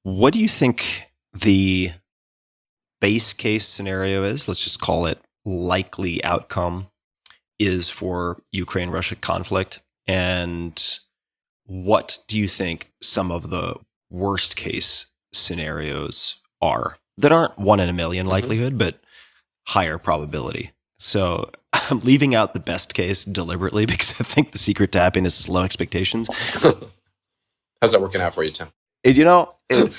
Speaker 1: What do you think the base case scenario is? Let's just call it likely outcome is for Ukraine-Russia conflict. And what do you think some of the worst case scenarios are that aren't 1 in a million likelihood, but higher probability? So I'm leaving out the best case deliberately because I think the secret to happiness is low expectations.
Speaker 5: How's that working out for you, Tim?
Speaker 1: It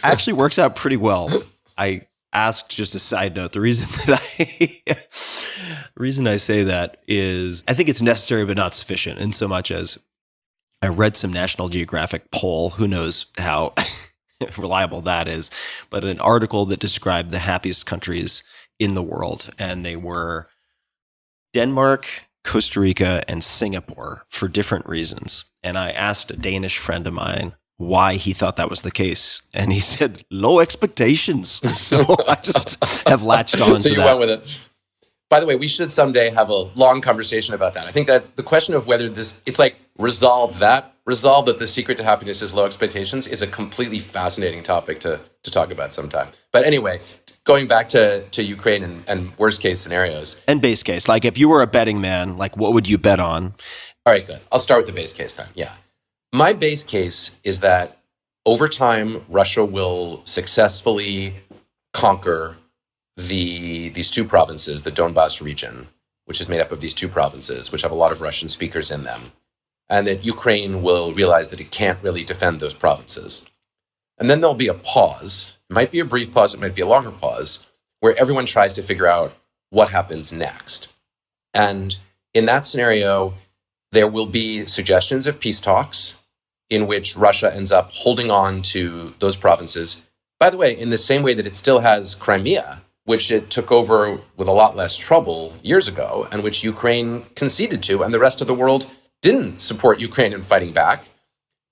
Speaker 1: actually works out pretty well. I asked, just a side note, the reason I say that is I think it's necessary but not sufficient, in so much as I read some National Geographic poll, who knows how reliable that is, but an article that described the happiest countries in the world, and they were Denmark, Costa Rica, and Singapore for different reasons. And I asked a Danish friend of mine why he thought that was the case, and he said low expectations. So I just have latched on
Speaker 5: so
Speaker 1: to
Speaker 5: you
Speaker 1: that.
Speaker 5: went with it. By the way, we should someday have a long conversation about that. I think that the question of whether it's like resolve that the secret to happiness is low expectations is a completely fascinating topic to talk about sometime. But anyway, going back to Ukraine and worst case scenarios.
Speaker 1: And base case, like if you were a betting man, like what would you bet on?
Speaker 5: All right, good. I'll start with the base case then. Yeah. My base case is that over time, Russia will successfully conquer these two provinces, the Donbas region, which is made up of these two provinces, which have a lot of Russian speakers in them, and that Ukraine will realize that it can't really defend those provinces. And then there'll be a pause. It might be a brief pause, it might be a longer pause, where everyone tries to figure out what happens next. And in that scenario, there will be suggestions of peace talks in which Russia ends up holding on to those provinces. By the way, in the same way that it still has Crimea, which it took over with a lot less trouble years ago, and which Ukraine conceded to, and the rest of the world didn't support Ukraine in fighting back.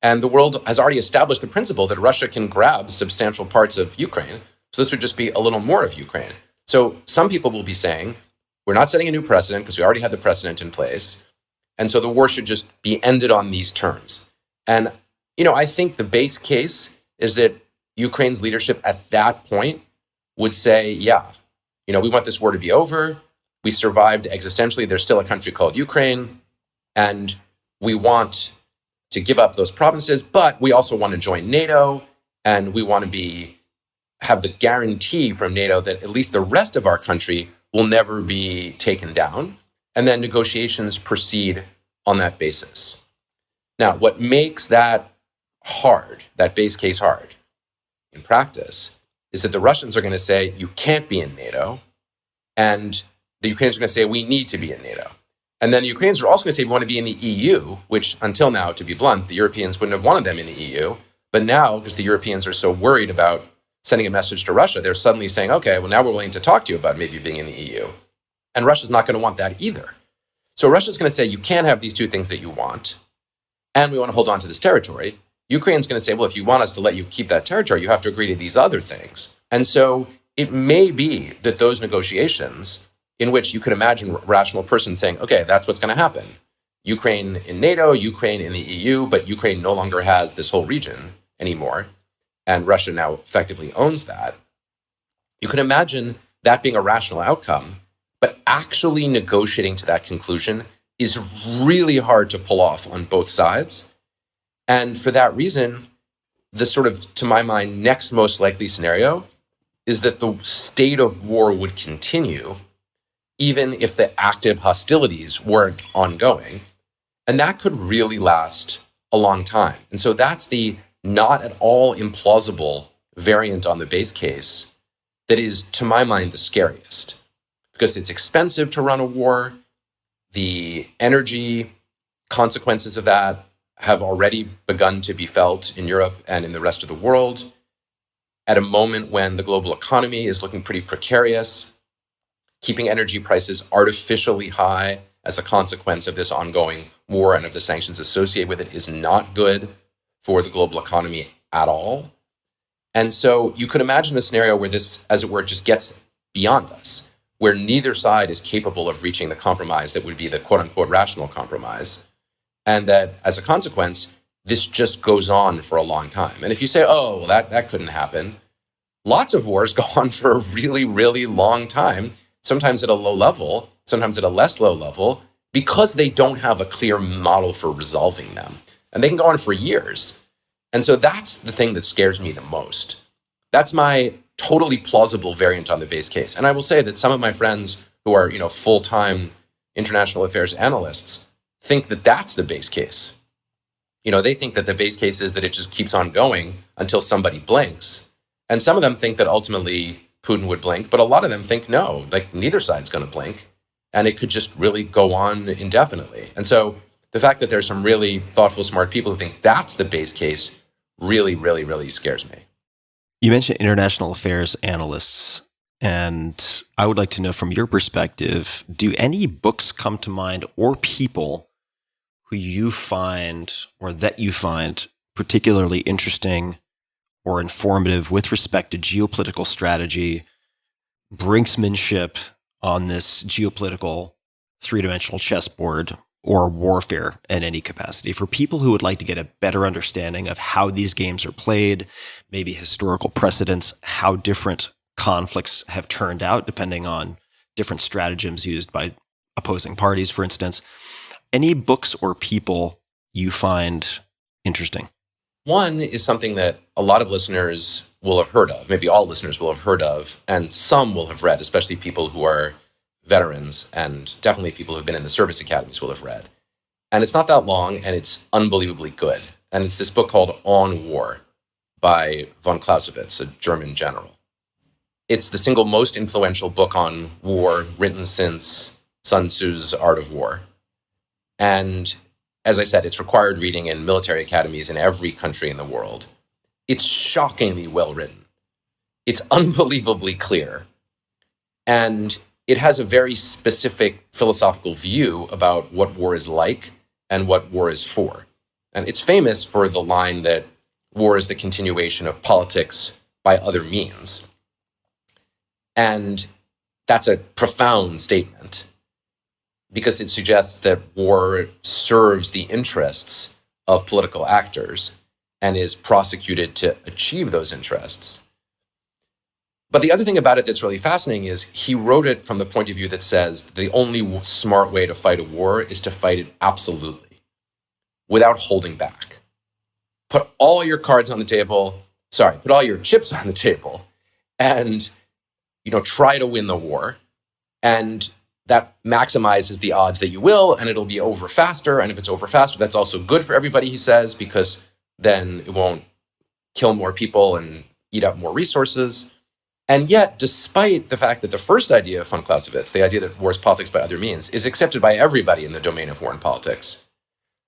Speaker 5: And the world has already established the principle that Russia can grab substantial parts of Ukraine. So this would just be a little more of Ukraine. So some people will be saying, we're not setting a new precedent because we already had the precedent in place. And so the war should just be ended on these terms. And, I think the base case is that Ukraine's leadership at that point would say, yeah, we want this war to be over. We survived existentially. There's still a country called Ukraine. And we want to give up those provinces, but we also want to join NATO, and we want to have the guarantee from NATO that at least the rest of our country will never be taken down. And then negotiations proceed on that basis. Now, what makes that hard, that base case hard in practice, is that the Russians are going to say, you can't be in NATO, and the Ukrainians are going to say, we need to be in NATO. And then the Ukrainians are also going to say, we want to be in the EU, which until now, to be blunt, the Europeans wouldn't have wanted them in the EU. But now, because the Europeans are so worried about sending a message to Russia, they're suddenly saying, okay, well, now we're willing to talk to you about maybe being in the EU. And Russia's not going to want that either. So Russia's going to say, you can't have these two things that you want, and we want to hold on to this territory. Ukraine's going to say, well, if you want us to let you keep that territory, you have to agree to these other things. And so it may be that those negotiations, in which you could imagine a rational person saying, okay, that's what's going to happen. Ukraine in NATO, Ukraine in the EU, but Ukraine no longer has this whole region anymore, and Russia now effectively owns that. You could imagine that being a rational outcome, but actually negotiating to that conclusion is really hard to pull off on both sides. And for that reason, the sort of, to my mind, next most likely scenario is that the state of war would continue even if the active hostilities weren't ongoing. And that could really last a long time. And so that's the not at all implausible variant on the base case that is, to my mind, the scariest. Because it's expensive to run a war. The energy consequences of that have already begun to be felt in Europe and in the rest of the world at a moment when the global economy is looking pretty precarious. Keeping energy prices artificially high as a consequence of this ongoing war and of the sanctions associated with it is not good for the global economy at all. And so you could imagine a scenario where this, as it were, just gets beyond us, where neither side is capable of reaching the compromise that would be the quote-unquote rational compromise, and that as a consequence, this just goes on for a long time. And if you say, oh, well, that couldn't happen, lots of wars go on for a really, really long time, sometimes at a low level, sometimes at a less low level, because they don't have a clear model for resolving them. And they can go on for years. And so that's the thing that scares me the most. That's my totally plausible variant on the base case. And I will say that some of my friends who are, full-time international affairs analysts think that that's the base case. They think that the base case is that it just keeps on going until somebody blinks. And some of them think that ultimately Putin would blink, but a lot of them think no, like neither side's going to blink, and it could just really go on indefinitely. And so the fact that there's some really thoughtful, smart people who think that's the base case really, really, really scares me.
Speaker 1: You mentioned international affairs analysts, and I would like to know from your perspective, do any books come to mind or people who you find or that you find particularly interesting or informative with respect to geopolitical strategy, brinksmanship on this geopolitical three-dimensional chessboard, or warfare in any capacity, for people who would like to get a better understanding of how these games are played, maybe historical precedents, how different conflicts have turned out depending on different stratagems used by opposing parties, for instance? Any books or people you find interesting?
Speaker 5: One is something that a lot of listeners will have heard of, maybe all listeners will have heard of, and some will have read, especially people who are veterans, and definitely people who've been in the service academies will have read. And it's not that long, and it's unbelievably good. And it's this book called On War by von Clausewitz, a German general. It's the single most influential book on war written since Sun Tzu's Art of War. And as I said, it's required reading in military academies in every country in the world. It's shockingly well written. It's unbelievably clear. And it has a very specific philosophical view about what war is like and what war is for. And it's famous for the line that war is the continuation of politics by other means. And that's a profound statement, because it suggests that war serves the interests of political actors and is prosecuted to achieve those interests. But the other thing about it that's really fascinating is he wrote it from the point of view that says the only smart way to fight a war is to fight it absolutely. without holding back. Put all your cards on the table, put all your chips on the table, and try to win the war. And that maximizes the odds that you will, and it'll be over faster. And if it's over faster, that's also good for everybody, he says, because then it won't kill more people and eat up more resources. And yet, despite the fact that the first idea of von Clausewitz, the idea that war is politics by other means, is accepted by everybody in the domain of war and politics,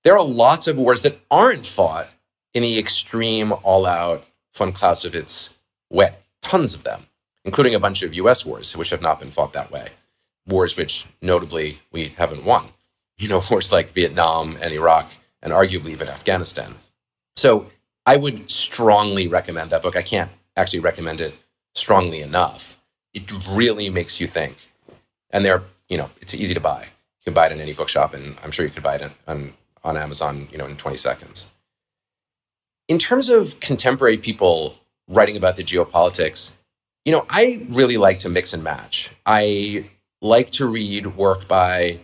Speaker 5: there are lots of wars that aren't fought in the extreme, all-out von Clausewitz way. Tons of them, including a bunch of US wars, which have not been fought that way. Wars which, notably, we haven't won. Wars like Vietnam and Iraq, and arguably even Afghanistan. So I would strongly recommend that book. I can't actually recommend it strongly enough. It really makes you think. And it's easy to buy. You can buy it in any bookshop, and I'm sure you could buy it on Amazon, in 20 seconds. In terms of contemporary people writing about the geopolitics, I really like to mix and match. I like to read work by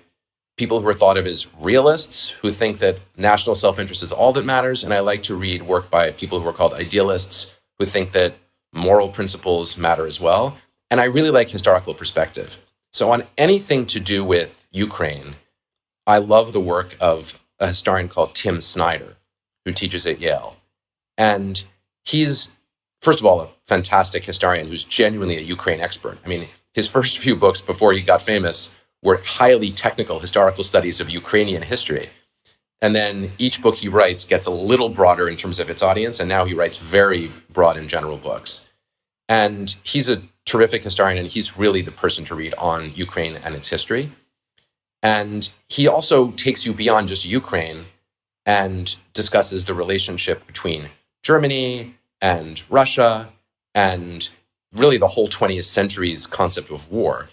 Speaker 5: people who are thought of as realists, who think that national self-interest is all that matters. And I like to read work by people who are called idealists, who think that moral principles matter as well. And I really like historical perspective. So on anything to do with Ukraine, I love the work of a historian called Tim Snyder, who teaches at Yale. And he's, first of all, a fantastic historian who's genuinely a Ukraine expert. I mean, his first few books before he got famous were highly technical historical studies of Ukrainian history. And then each book he writes gets a little broader in terms of its audience, and now he writes very broad and general books. And he's a terrific historian, and he's really the person to read on Ukraine and its history. And he also takes you beyond just Ukraine and discusses the relationship between Germany and Russia and really the whole 20th century's concept of war,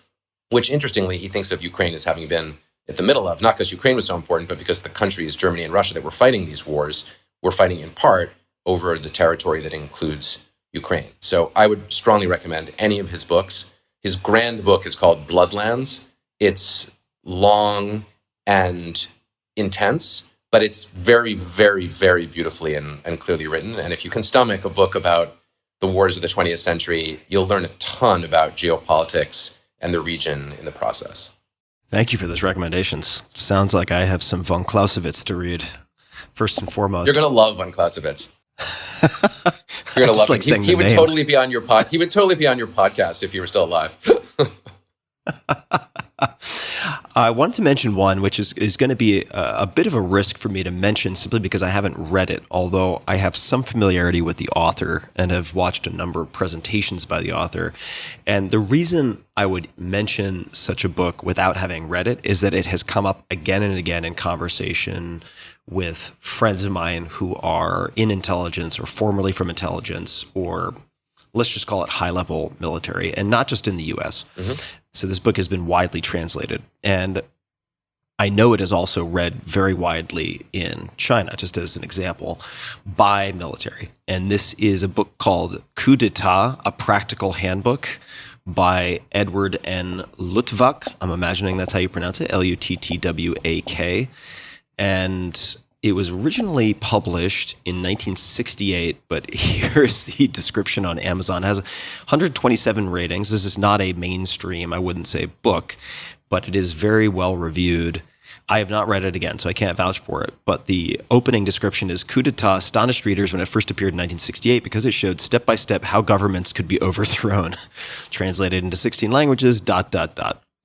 Speaker 5: which interestingly, he thinks of Ukraine as having been at the middle of, not because Ukraine was so important, but because the countries, Germany and Russia, that were fighting these wars were fighting in part over the territory that includes Ukraine. So I would strongly recommend any of his books. His grand book is called Bloodlands. It's long and intense, but it's very, very, very beautifully and clearly written. And if you can stomach a book about the wars of the 20th century, you'll learn a ton about geopolitics and the region in the process.
Speaker 1: Thank you for those recommendations. Sounds like I have some von Clausewitz to read, first and foremost.
Speaker 5: You're going to love von Clausewitz. You're going to love him. He would totally be on your He would totally be on your podcast if you were still alive.
Speaker 1: I wanted to mention one, which is going to be a bit of a risk for me to mention simply because I haven't read it, although I have some familiarity with the author and have watched a number of presentations by the author. And the reason I would mention such a book without having read it is that it has come up again and again in conversation with friends of mine who are in intelligence or formerly from intelligence, or let's just call it high-level military, and not just in the U.S. Mm-hmm. So this book has been widely translated, and I know it is also read very widely in China, just as an example, by military. And this is a book called Coup d'Etat, A Practical Handbook by Edward N. Luttwak. I'm imagining that's how you pronounce it, Luttwak. And it was originally published in 1968, but here's the description on Amazon. It has 127 ratings. This is not a mainstream, I wouldn't say, book, but it is very well reviewed. I have not read it again, so I can't vouch for it. But the opening description is Coup d'etat astonished readers when it first appeared in 1968 because it showed step-by-step how governments could be overthrown. Translated into 16 languages, ...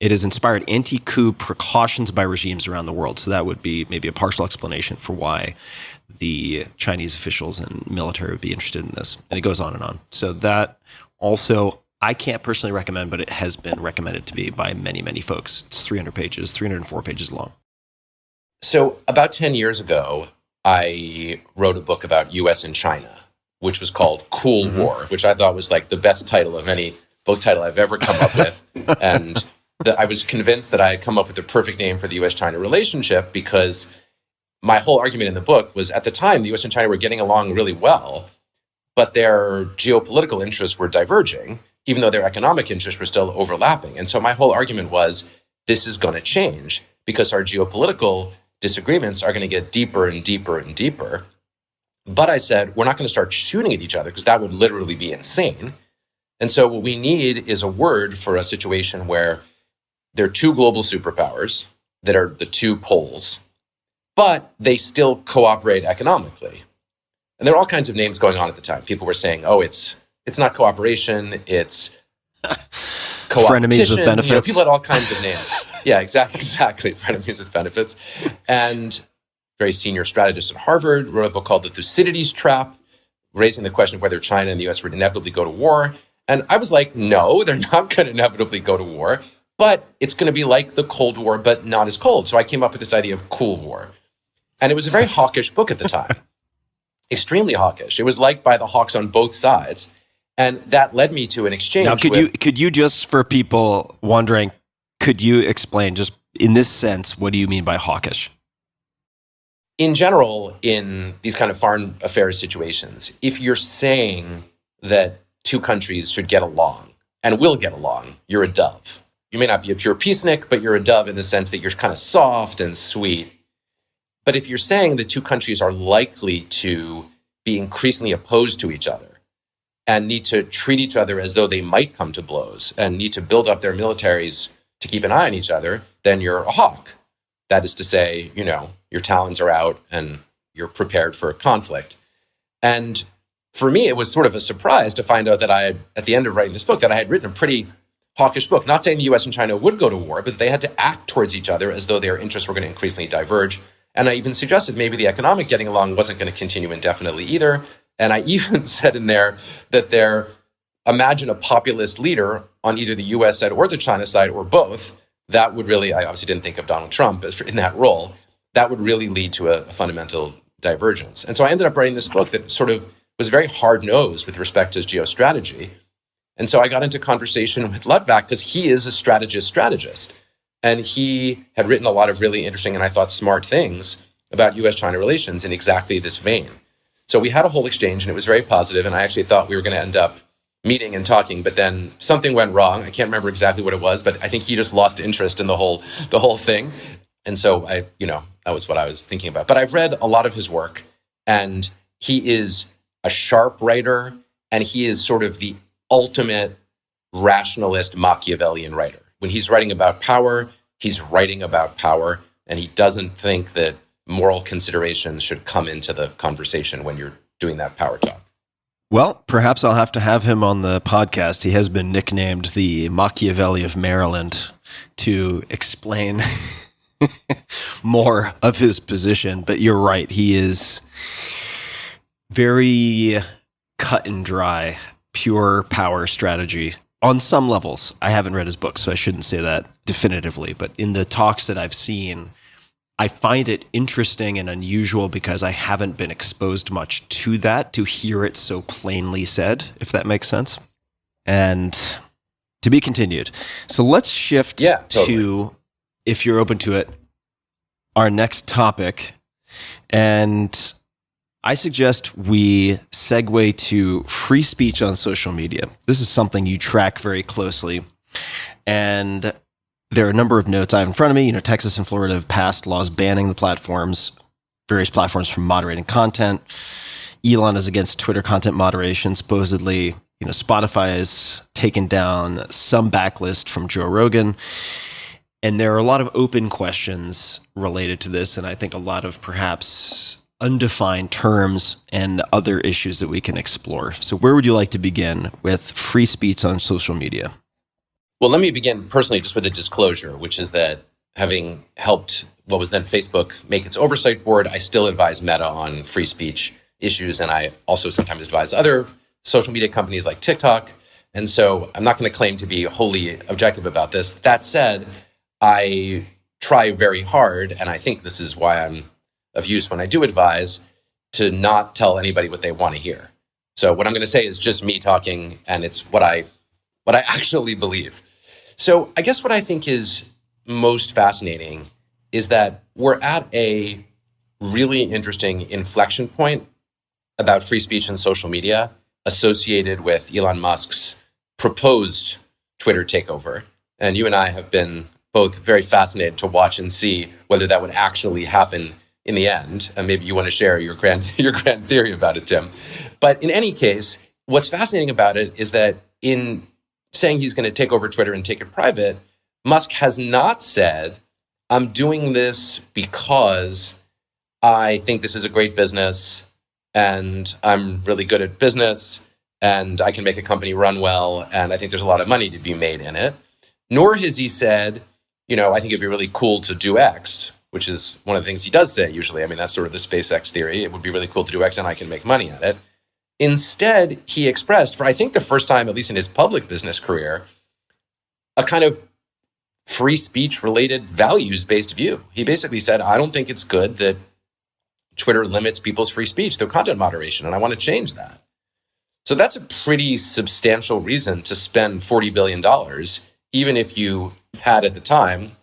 Speaker 1: It has inspired anti-coup precautions by regimes around the world. So that would be maybe a partial explanation for why the Chinese officials and military would be interested in this. And it goes on and on. So that also, I can't personally recommend, but it has been recommended to me by many, many folks. It's 300 pages, 304 pages long.
Speaker 5: So about 10 years ago, I wrote a book about US and China, which was called Cool War, which I thought was like the best title of any book title I've ever come up with. And I was convinced that I had come up with the perfect name for the US-China relationship because my whole argument in the book was at the time, the US and China were getting along really well, but their geopolitical interests were diverging, even though their economic interests were still overlapping. And so my whole argument was, this is going to change because our geopolitical disagreements are going to get deeper and deeper and deeper. But I said, we're not going to start shooting at each other because that would literally be insane. And so what we need is a word for a situation where there are two global superpowers that are the two poles, but they still cooperate economically. And there are all kinds of names going on at the time. People were saying, oh, it's not cooperation, it's
Speaker 1: frenemies with benefits.
Speaker 5: You know, people had all kinds of names. Yeah, exactly. Frenemies with benefits. And very senior strategist at Harvard wrote a book called The Thucydides Trap, raising the question of whether China and the US would inevitably go to war. And I was like, no, they're not going to inevitably go to war, but it's going to be like the Cold War, but not as cold. So I came up with this idea of cool war. And it was a very hawkish book at the time, extremely hawkish. It was liked by the hawks on both sides. And that led me to an exchange.
Speaker 1: Now, could you just, for people wondering, could you explain just in this sense, what do you mean by hawkish?
Speaker 5: In general, in these kind of foreign affairs situations, if you're saying that two countries should get along and will get along, you're a dove. You may not be a pure peacenik, but you're a dove in the sense that you're kind of soft and sweet. But if you're saying that two countries are likely to be increasingly opposed to each other and need to treat each other as though they might come to blows and need to build up their militaries to keep an eye on each other, then you're a hawk. That is to say, you know, your talons are out and you're prepared for a conflict. And for me, it was sort of a surprise to find out that at the end of writing this book, that I had written a pretty hawkish book, not saying the US and China would go to war, but they had to act towards each other as though their interests were going to increasingly diverge. And I even suggested maybe the economic getting along wasn't going to continue indefinitely either. And I even said in there that imagine a populist leader on either the US side or the China side or both. That would really, I obviously didn't think of Donald Trump in that role, that would really lead to a fundamental divergence. And so I ended up writing this book that sort of was very hard-nosed with respect to geostrategy. And so I got into conversation with Luttwak because he is a strategist. And he had written a lot of really interesting and I thought smart things about US-China relations in exactly this vein. So we had a whole exchange and it was very positive, and I actually thought we were going to end up meeting and talking, but then something went wrong. I can't remember exactly what it was, but I think he just lost interest in the whole thing. And so that was what I was thinking about. But I've read a lot of his work, and he is a sharp writer, and he is sort of the ultimate rationalist Machiavellian writer. When he's writing about power, he's writing about power, and he doesn't think that moral considerations should come into the conversation when you're doing that power talk.
Speaker 1: Well, perhaps I'll have to have him on the podcast. He has been nicknamed the Machiavelli of Maryland to explain more of his position. But you're right. He is very cut and dry, pure power strategy on some levels. I haven't read his book, so I shouldn't say that definitively. But in the talks that I've seen, I find it interesting and unusual because I haven't been exposed much to that, to hear it so plainly said, if that makes sense. And to be continued. So let's shift to, if you're open to it, our next topic. And I suggest we segue to free speech on social media. This is something you track very closely. And there are a number of notes I have in front of me. Texas and Florida have passed laws banning various platforms from moderating content. Elon is against Twitter content moderation. Supposedly, Spotify has taken down some backlist from Joe Rogan. And there are a lot of open questions related to this, and I think a lot of perhaps undefined terms and other issues that we can explore. So where would you like to begin with free speech on social media?
Speaker 5: Well, let me begin personally just with a disclosure, which is that having helped what was then Facebook make its oversight board, I still advise Meta on free speech issues. And I also sometimes advise other social media companies like TikTok. And so I'm not going to claim to be wholly objective about this. That said, I try very hard, and I think this is why I'm of use when I do advise, to not tell anybody what they want to hear. So what I'm going to say is just me talking, and it's what I actually believe. So I guess what I think is most fascinating is that we're at a really interesting inflection point about free speech and social media associated with Elon Musk's proposed Twitter takeover. And you and I have been both very fascinated to watch and see whether that would actually happen in the end. And maybe you want to share your grand theory about it, Tim. But in any case, what's fascinating about it is that in saying he's going to take over Twitter and take it private, Musk has not said, I'm doing this because I think this is a great business and I'm really good at business and I can make a company run well and I think there's a lot of money to be made in it. Nor has he said, I think it'd be really cool to do X, which is one of the things he does say usually. I mean, that's sort of the SpaceX theory. It would be really cool to do X and I can make money at it. Instead, he expressed, for I think the first time, at least in his public business career, a kind of free speech related values-based view. He basically said, I don't think it's good that Twitter limits people's free speech through content moderation, and I want to change that. So that's a pretty substantial reason to spend $40 billion, even if you had at the time,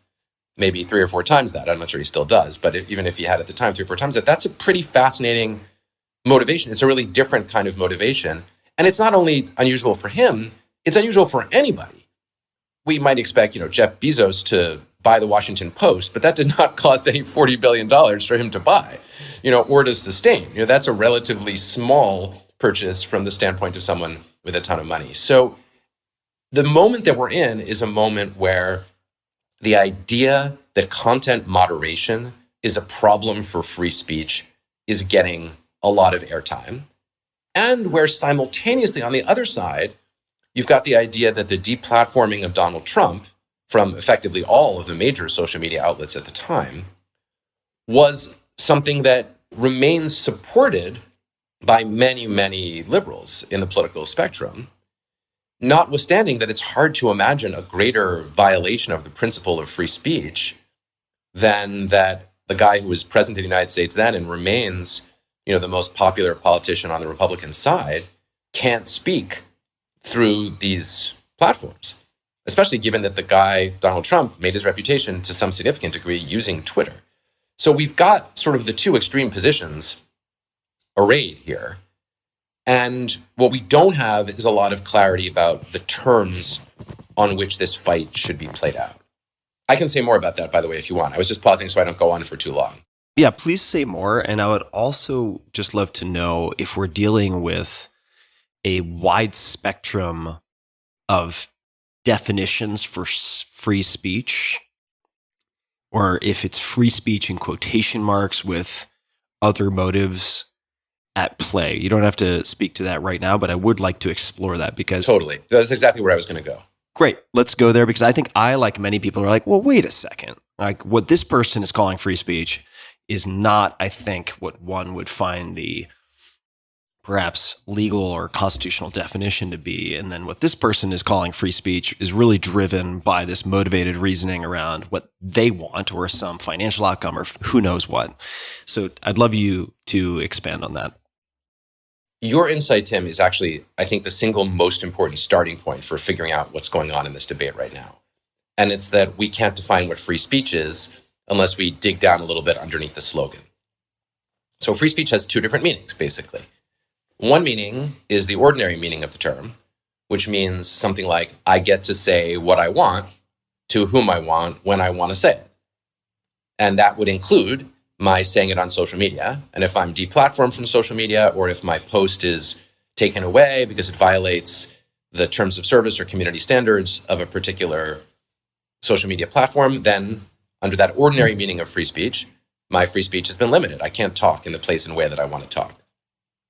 Speaker 5: maybe 3 or 4 times that. I'm not sure he still does, but even if he had at the time 3 or 4 times that, that's a pretty fascinating motivation. It's a really different kind of motivation. And it's not only unusual for him, it's unusual for anybody. We might expect, Jeff Bezos to buy the Washington Post, but that did not cost any $40 billion for him to buy, or to sustain. That's a relatively small purchase from the standpoint of someone with a ton of money. So the moment that we're in is a moment where the idea that content moderation is a problem for free speech is getting a lot of airtime, and where simultaneously on the other side, you've got the idea that the deplatforming of Donald Trump from effectively all of the major social media outlets at the time was something that remains supported by many, many liberals in the political spectrum, notwithstanding that it's hard to imagine a greater violation of the principle of free speech than that the guy who was president of the United States then and remains the most popular politician on the Republican side can't speak through these platforms, especially given that the guy, Donald Trump, made his reputation to some significant degree using Twitter. So we've got sort of the two extreme positions arrayed here. And what we don't have is a lot of clarity about the terms on which this fight should be played out. I can say more about that, by the way, if you want. I was just pausing so I don't go on for too long.
Speaker 1: Yeah, please say more. And I would also just love to know if we're dealing with a wide spectrum of definitions for free speech, or if it's free speech in quotation marks with other motives at play. You don't have to speak to that right now, but I would like to explore that because...
Speaker 5: Totally. That's exactly where I was going to go.
Speaker 1: Great. Let's go there because I think I, like many people, are like, well, wait a second. Like what this person is calling free speech is not, I think, what one would find the perhaps legal or constitutional definition to be. And then what this person is calling free speech is really driven by this motivated reasoning around what they want or some financial outcome or who knows what. So I'd love you to expand on that.
Speaker 5: Your insight, Tim, is actually, I think, the single most important starting point for figuring out what's going on in this debate right now. And it's that we can't define what free speech is unless we dig down a little bit underneath the slogan. So free speech has 2 different meanings, basically. One meaning is the ordinary meaning of the term, which means something like, I get to say what I want to whom I want when I want to say it. And that would include my saying it on social media. And if I'm deplatformed from social media, or if my post is taken away because it violates the terms of service or community standards of a particular social media platform, then under that ordinary meaning of free speech, my free speech has been limited. I can't talk in the place and way that I want to talk.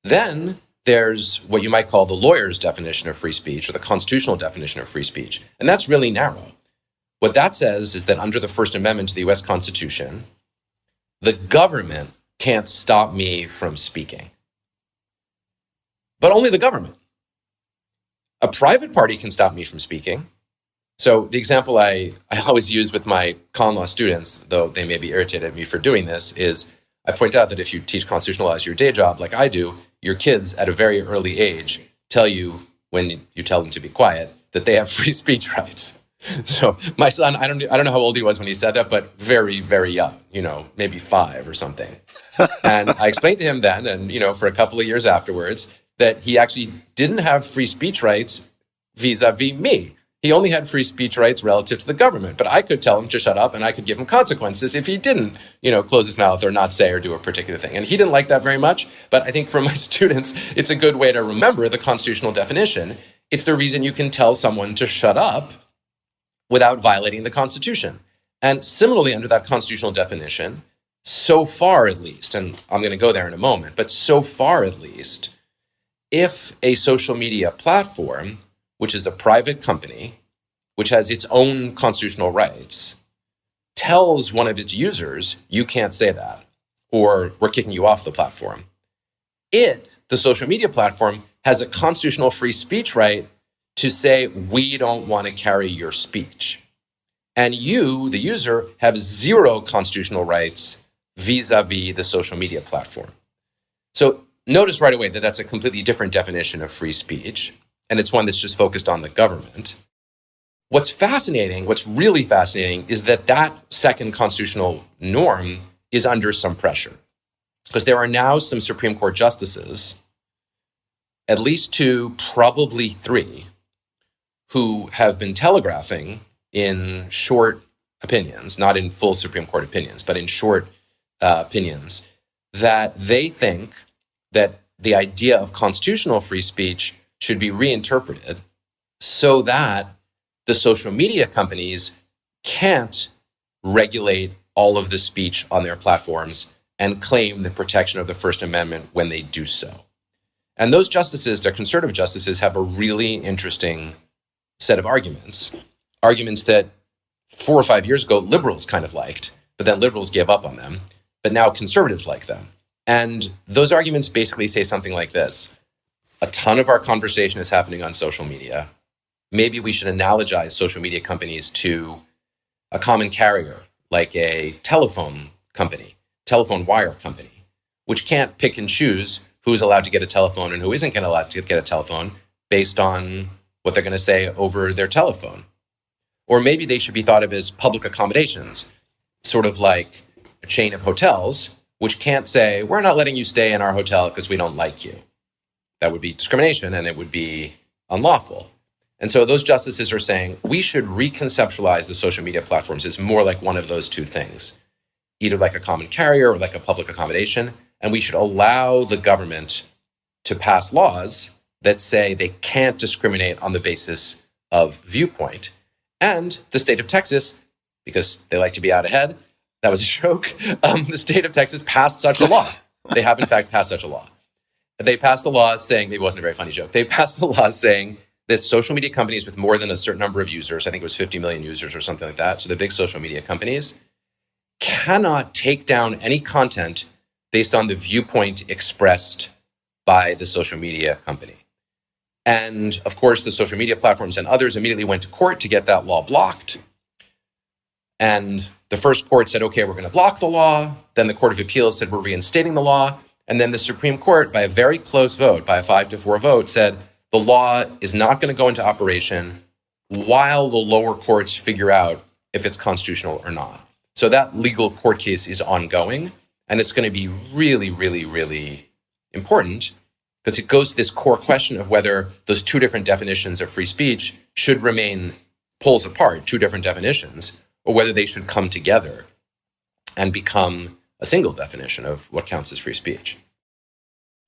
Speaker 5: Then there's what you might call the lawyer's definition of free speech or the constitutional definition of free speech. And that's really narrow. What that says is that under the First Amendment to the US Constitution, the government can't stop me from speaking. But only the government. A private party can stop me from speaking. So the example I always use with my con law students, though they may be irritated at me for doing this, is I point out that if you teach constitutional law as your day job, like I do, your kids at a very early age tell you, when you tell them to be quiet, that they have free speech rights. So my son, I don't know how old he was when he said that, but very, very young, maybe 5 or something. And I explained to him then, and, for a couple of years afterwards, that he actually didn't have free speech rights vis-a-vis me. He only had free speech rights relative to the government, but I could tell him to shut up and I could give him consequences if he didn't, close his mouth or not say or do a particular thing. And he didn't like that very much, but I think for my students, it's a good way to remember the constitutional definition. It's the reason you can tell someone to shut up without violating the Constitution. And similarly, under that constitutional definition, so far at least, and I'm going to go there in a moment, but so far at least, if a social media platform, which is a private company, which has its own constitutional rights, tells one of its users, you can't say that, or we're kicking you off the platform, the social media platform, has a constitutional free speech right to say, we don't want to carry your speech. And you, the user, have zero constitutional rights vis-a-vis the social media platform. So notice right away that that's a completely different definition of free speech, and it's one that's just focused on the government. What's really fascinating, is that second constitutional norm is under some pressure. Because there are now some Supreme Court justices, at least 2, probably 3, who have been telegraphing in short opinions, not in full Supreme Court opinions, but in short opinions, that they think that the idea of constitutional free speech should be reinterpreted so that the social media companies can't regulate all of the speech on their platforms and claim the protection of the First Amendment when they do so. And those justices, they're conservative justices, have a really interesting set of arguments that 4 or 5 years ago, liberals kind of liked, but then liberals gave up on them, but now conservatives like them. And those arguments basically say something like this: a ton of our conversation is happening on social media. Maybe we should analogize social media companies to a common carrier, like a telephone wire company, which can't pick and choose who's allowed to get a telephone and who isn't allowed to get a telephone based on what they're going to say over their telephone. Or maybe they should be thought of as public accommodations, sort of like a chain of hotels, which can't say, we're not letting you stay in our hotel because we don't like you. That would be discrimination and it would be unlawful. And so those justices are saying we should reconceptualize the social media platforms as more like one of those two things, either like a common carrier or like a public accommodation. And we should allow the government to pass laws that say they can't discriminate on the basis of viewpoint. And the state of Texas, because they like to be out ahead, that was a joke, the state of Texas passed such a law. They have, in fact, passed such a law. They passed a law saying, it wasn't a very funny joke, they passed a law saying that social media companies with more than a certain number of users, I think it was 50 million users or something like that, so the big social media companies, cannot take down any content based on the viewpoint expressed by the social media company. And of course, the social media platforms and others immediately went to court to get that law blocked. And the first court said, okay, we're going to block the law. Then the Court of Appeals said, we're reinstating the law. And then the Supreme Court, by a very close vote, by a 5-4 vote, said the law is not going to go into operation while the lower courts figure out if it's constitutional or not. So that legal court case is ongoing, and it's going to be really, really, really important because it goes to this core question of whether those two different definitions of free speech should remain poles apart, two different definitions, or whether they should come together and become a single definition of what counts as free speech.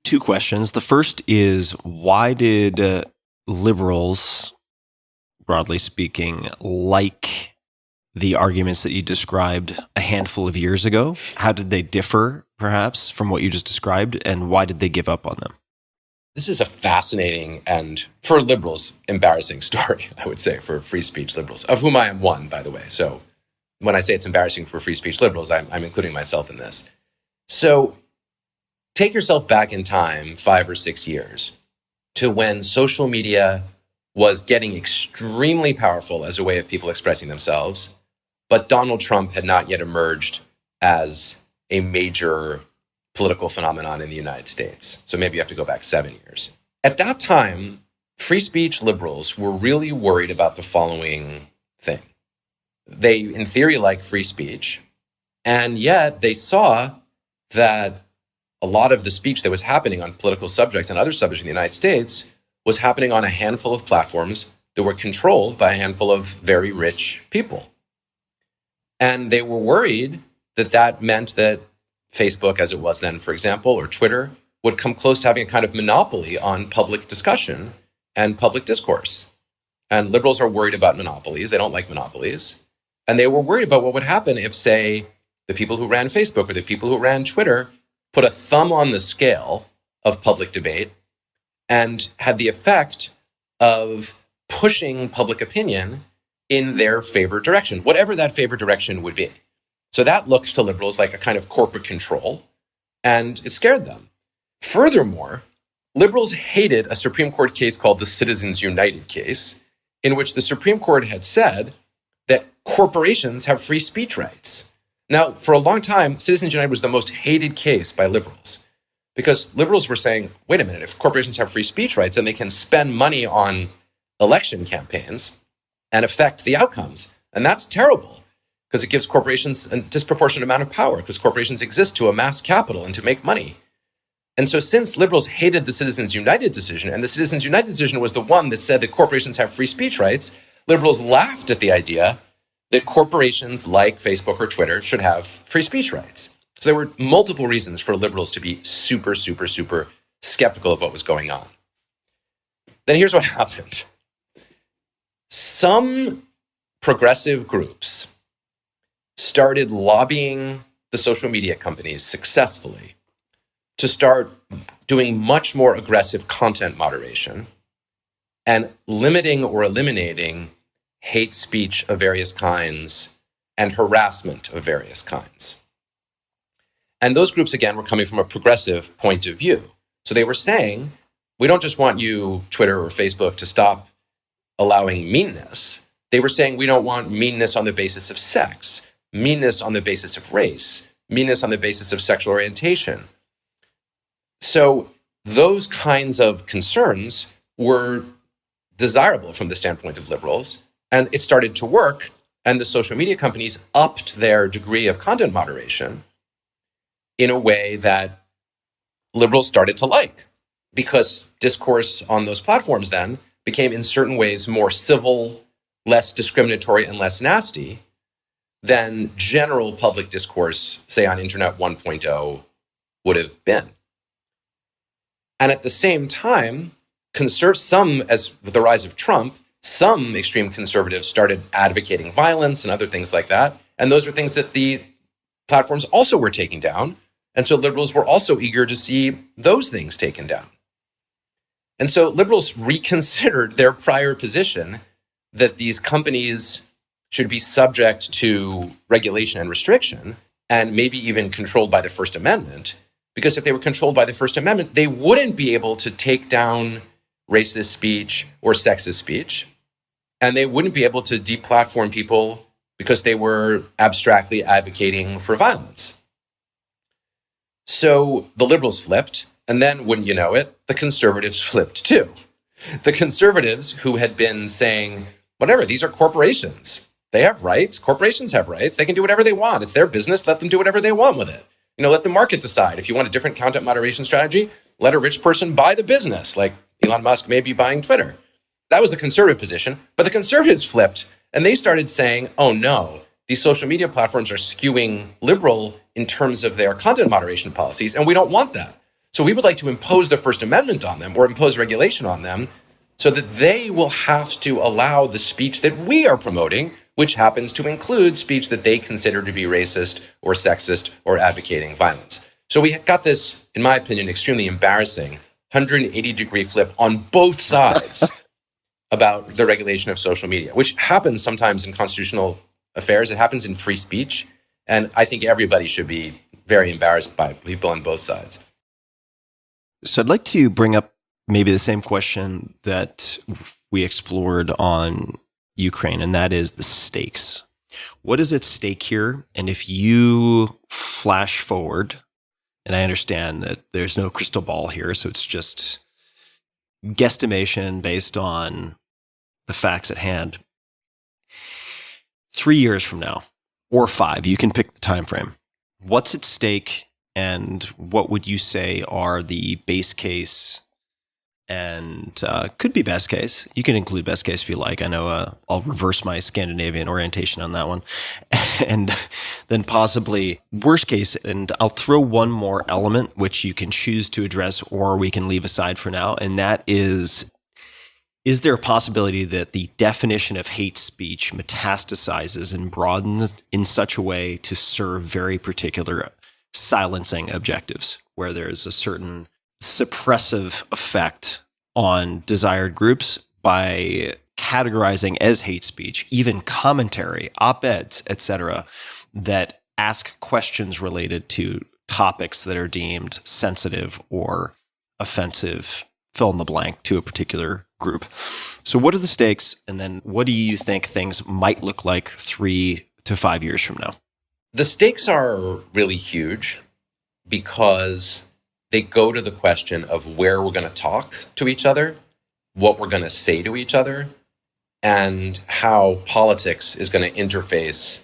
Speaker 1: 2 questions. The first is, why did liberals, broadly speaking, like the arguments that you described a handful of years ago? How did they differ, perhaps, from what you just described, and why did they give up on them?
Speaker 5: This is a fascinating and, for liberals, embarrassing story, I would say, for free speech liberals, of whom I am one, by the way. So when I say it's embarrassing for free speech liberals, I'm including myself in this. So take yourself back in time 5 or 6 years to when social media was getting extremely powerful as a way of people expressing themselves, but Donald Trump had not yet emerged as a major political phenomenon in the United States. So maybe you have to go back 7 years. At that time, free speech liberals were really worried about the following thing. They, in theory, liked free speech, and yet they saw that a lot of the speech that was happening on political subjects and other subjects in the United States was happening on a handful of platforms that were controlled by a handful of very rich people. And they were worried that that meant that Facebook, as it was then, for example, or Twitter, would come close to having a kind of monopoly on public discussion and public discourse. And liberals are worried about monopolies. They don't like monopolies. And they were worried about what would happen if, say, the people who ran Facebook or the people who ran Twitter put a thumb on the scale of public debate and had the effect of pushing public opinion in their favored direction, whatever that favored direction would be. So that looked to liberals like a kind of corporate control, and it scared them. Furthermore, liberals hated a Supreme Court case called the Citizens United case, in which the Supreme Court had said that corporations have free speech rights. Now, for a long time, Citizens United was the most hated case by liberals, because liberals were saying, wait a minute, if corporations have free speech rights and they can spend money on election campaigns and affect the outcomes, and that's terrible, because it gives corporations a disproportionate amount of power, because corporations exist to amass capital and to make money. And so since liberals hated the Citizens United decision, and the Citizens United decision was the one that said that corporations have free speech rights, liberals laughed at the idea that corporations like Facebook or Twitter should have free speech rights. So there were multiple reasons for liberals to be super, super, super skeptical of what was going on. Then here's what happened. Some progressive groups started lobbying the social media companies successfully to start doing much more aggressive content moderation and limiting or eliminating hate speech of various kinds and harassment of various kinds. And those groups, again, were coming from a progressive point of view. So they were saying, we don't just want you, Twitter or Facebook, to stop allowing meanness. They were saying, we don't want meanness on the basis of sex, meanness on the basis of race, meanness on the basis of sexual orientation. So those kinds of concerns were desirable from the standpoint of liberals, and it started to work, and the social media companies upped their degree of content moderation in a way that liberals started to like, because discourse on those platforms then became in certain ways more civil, less discriminatory, and less nasty than general public discourse, say on Internet 1.0, would have been. And at the same time, some, as with the rise of Trump, some extreme conservatives started advocating violence and other things like that. And those are things that the platforms also were taking down. And so liberals were also eager to see those things taken down. And so liberals reconsidered their prior position that these companies should be subject to regulation and restriction, and maybe even controlled by the First Amendment. Because if they were controlled by the First Amendment, they wouldn't be able to take down racist speech or sexist speech. And they wouldn't be able to deplatform people because they were abstractly advocating for violence. So the liberals flipped, and then, wouldn't you know it, the conservatives flipped too. The conservatives who had been saying, whatever, these are corporations. They have rights. Corporations have rights. They can do whatever they want. It's their business. Let them do whatever they want with it. Let the market decide. If you want a different content moderation strategy, let a rich person buy the business, like Elon Musk may be buying Twitter. That was the conservative position. But the conservatives flipped, and they started saying, oh no, these social media platforms are skewing liberal in terms of their content moderation policies, and we don't want that. So we would like to impose the First Amendment on them or impose regulation on them so that they will have to allow the speech that we are promoting, which happens to include speech that they consider to be racist or sexist or advocating violence. So we got this, in my opinion, extremely embarrassing 180-degree flip on both sides about the regulation of social media, which happens sometimes in constitutional affairs. It happens in free speech. And I think everybody should be very embarrassed by people on both sides.
Speaker 1: So I'd like to bring up maybe the same question that we explored on Ukraine, and that is the stakes. What is at stake here? And if you flash forward, and I understand that there's no crystal ball here, so it's just guesstimation based on the facts at hand. 3 years from now, or 5, you can pick the time frame. What's at stake, and what would you say are the base case and could be best case. You can include best case if you like. I know I'll reverse my Scandinavian orientation on that one. And then possibly worst case, and I'll throw one more element which you can choose to address or we can leave aside for now, and that is there a possibility that the definition of hate speech metastasizes and broadens in such a way to serve very particular silencing objectives, where there's a certain suppressive effect on desired groups by categorizing as hate speech, even commentary, op-eds, etc., that ask questions related to topics that are deemed sensitive or offensive, fill in the blank, to a particular group. So what are the stakes? And then what do you think things might look like 3 to 5 years from now?
Speaker 5: The stakes are really huge because they go to the question of where we're going to talk to each other, what we're going to say to each other, and how politics is going to interface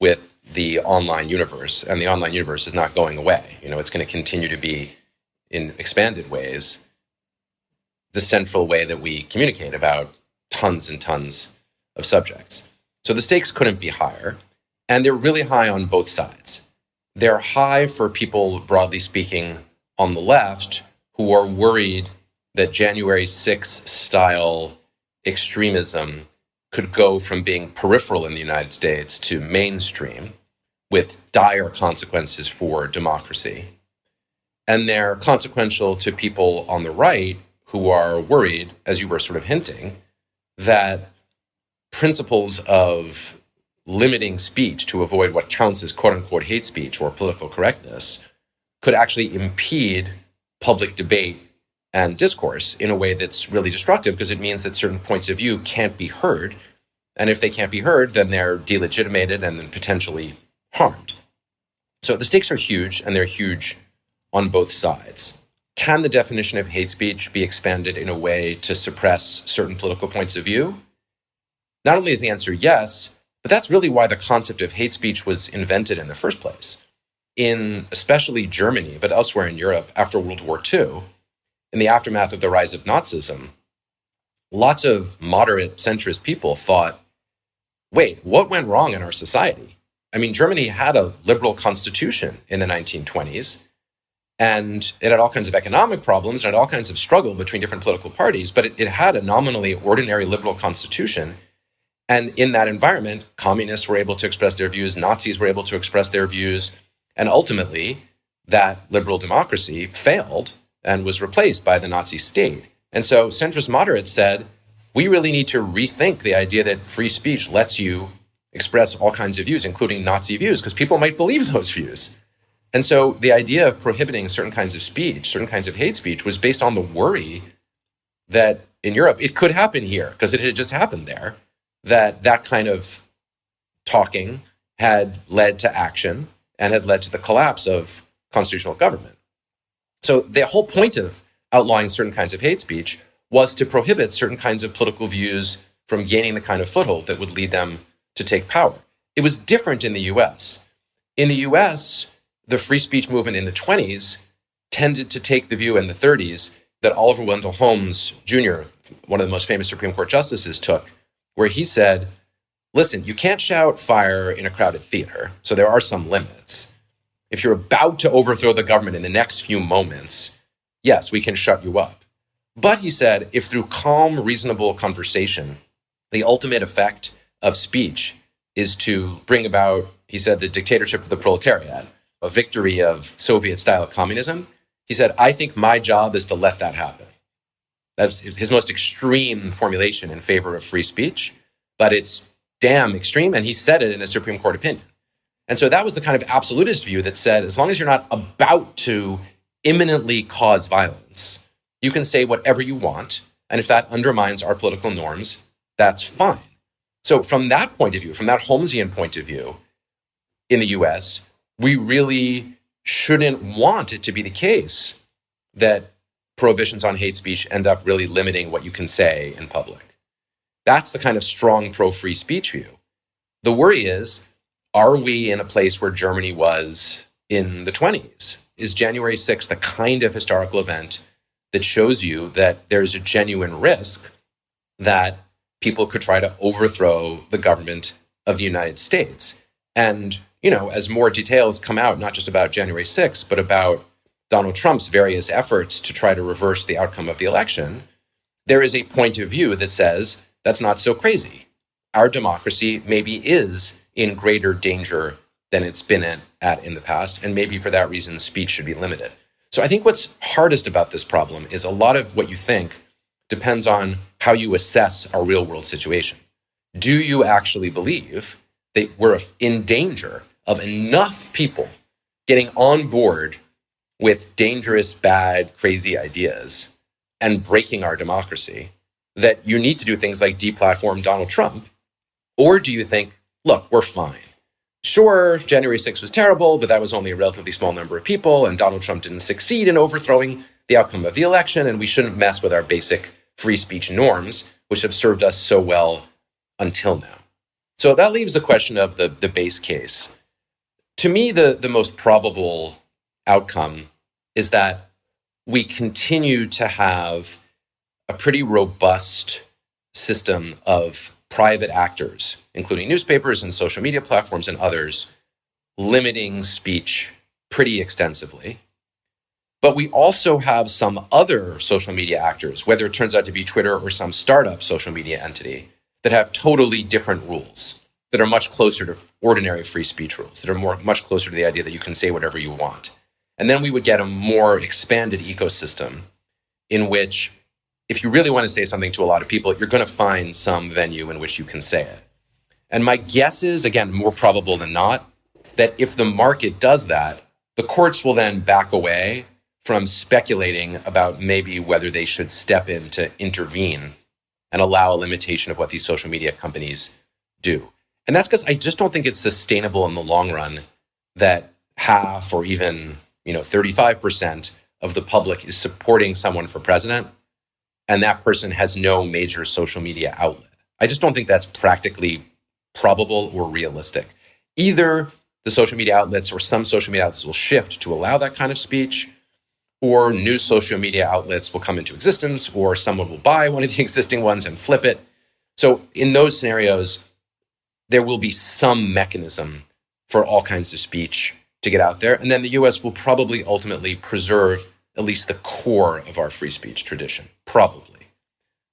Speaker 5: with the online universe. And the online universe is not going away. It's going to continue to be, in expanded ways, the central way that we communicate about tons and tons of subjects. So the stakes couldn't be higher, and they're really high on both sides. They're high for people, broadly speaking, on the left who are worried that January 6th style extremism could go from being peripheral in the United States to mainstream with dire consequences for democracy. And they're consequential to people on the right who are worried, as you were sort of hinting, that principles of limiting speech to avoid what counts as quote unquote hate speech or political correctness could actually impede public debate and discourse in a way that's really destructive, because it means that certain points of view can't be heard. And if they can't be heard, then they're delegitimated and then potentially harmed. So the stakes are huge, and they're huge on both sides. Can the definition of hate speech be expanded in a way to suppress certain political points of view? Not only is the answer yes, but that's really why the concept of hate speech was invented in the first place. In especially Germany, but elsewhere in Europe after World War II, in the aftermath of the rise of Nazism, lots of moderate centrist people thought, wait, what went wrong in our society? I mean, Germany had a liberal constitution in the 1920s, and it had all kinds of economic problems and had all kinds of struggle between different political parties, but it had a nominally ordinary liberal constitution. And in that environment, communists were able to express their views, Nazis were able to express their views, and ultimately that liberal democracy failed and was replaced by the Nazi state. And so centrist moderates said, we really need to rethink the idea that free speech lets you express all kinds of views, including Nazi views, because people might believe those views. And so the idea of prohibiting certain kinds of speech, certain kinds of hate speech, was based on the worry that in Europe, it could happen here, because it had just happened there, that kind of talking had led to action and had led to the collapse of constitutional government. So the whole point of outlawing certain kinds of hate speech was to prohibit certain kinds of political views from gaining the kind of foothold that would lead them to take power. It was different in the US. In the US, the free speech movement in the 20s tended to take the view in the 30s that Oliver Wendell Holmes Jr., one of the most famous Supreme Court justices, took, where he said, listen, you can't shout fire in a crowded theater, so there are some limits. If you're about to overthrow the government in the next few moments, yes, we can shut you up. But he said, if through calm, reasonable conversation, the ultimate effect of speech is to bring about, he said, the dictatorship of the proletariat, a victory of Soviet-style communism, he said, I think my job is to let that happen. That's his most extreme formulation in favor of free speech, but it's damn extreme, and he said it in a Supreme Court opinion. And so that was the kind of absolutist view that said, as long as you're not about to imminently cause violence, you can say whatever you want, and if that undermines our political norms, that's fine. So from that point of view, from that Holmesian point of view, in the US, we really shouldn't want it to be the case that prohibitions on hate speech end up really limiting what you can say in public. That's the kind of strong pro-free speech view. The worry is, are we in a place where Germany was in the 20s? Is January 6th the kind of historical event that shows you that there's a genuine risk that people could try to overthrow the government of the United States. And, as more details come out, not just about January 6th, but about Donald Trump's various efforts to try to reverse the outcome of the election, there is a point of view that says that's not so crazy. Our democracy maybe is in greater danger than it's been at in the past, and maybe for that reason, speech should be limited. So I think what's hardest about this problem is a lot of what you think depends on how you assess our real world situation. Do you actually believe that we're in danger of enough people getting on board with dangerous, bad, crazy ideas and breaking our democracy that you need to do things like deplatform Donald Trump? Or do you think, look, we're fine. Sure, January 6th was terrible, but that was only a relatively small number of people, and Donald Trump didn't succeed in overthrowing the outcome of the election, and we shouldn't mess with our basic free speech norms, which have served us so well until now. So that leaves the question of the base case. To me, the most probable outcome is that we continue to have a pretty robust system of private actors, including newspapers and social media platforms and others, limiting speech pretty extensively. But we also have some other social media actors, whether it turns out to be Twitter or some startup social media entity, that have totally different rules, that are much closer to ordinary free speech rules, that are much closer to the idea that you can say whatever you want. And then we would get a more expanded ecosystem in which, if you really want to say something to a lot of people, you're going to find some venue in which you can say it. And my guess is, again, more probable than not, that if the market does that, the courts will then back away from speculating about maybe whether they should step in to intervene and allow a limitation of what these social media companies do. And that's because I just don't think it's sustainable in the long run that half or even 35% of the public is supporting someone for president, and that person has no major social media outlet. I just don't think that's practically probable or realistic. Either the social media outlets or some social media outlets will shift to allow that kind of speech, or new social media outlets will come into existence, or someone will buy one of the existing ones and flip it. So in those scenarios, there will be some mechanism for all kinds of speech to get out there. And then the US will probably ultimately preserve at least the core of our free speech tradition, probably.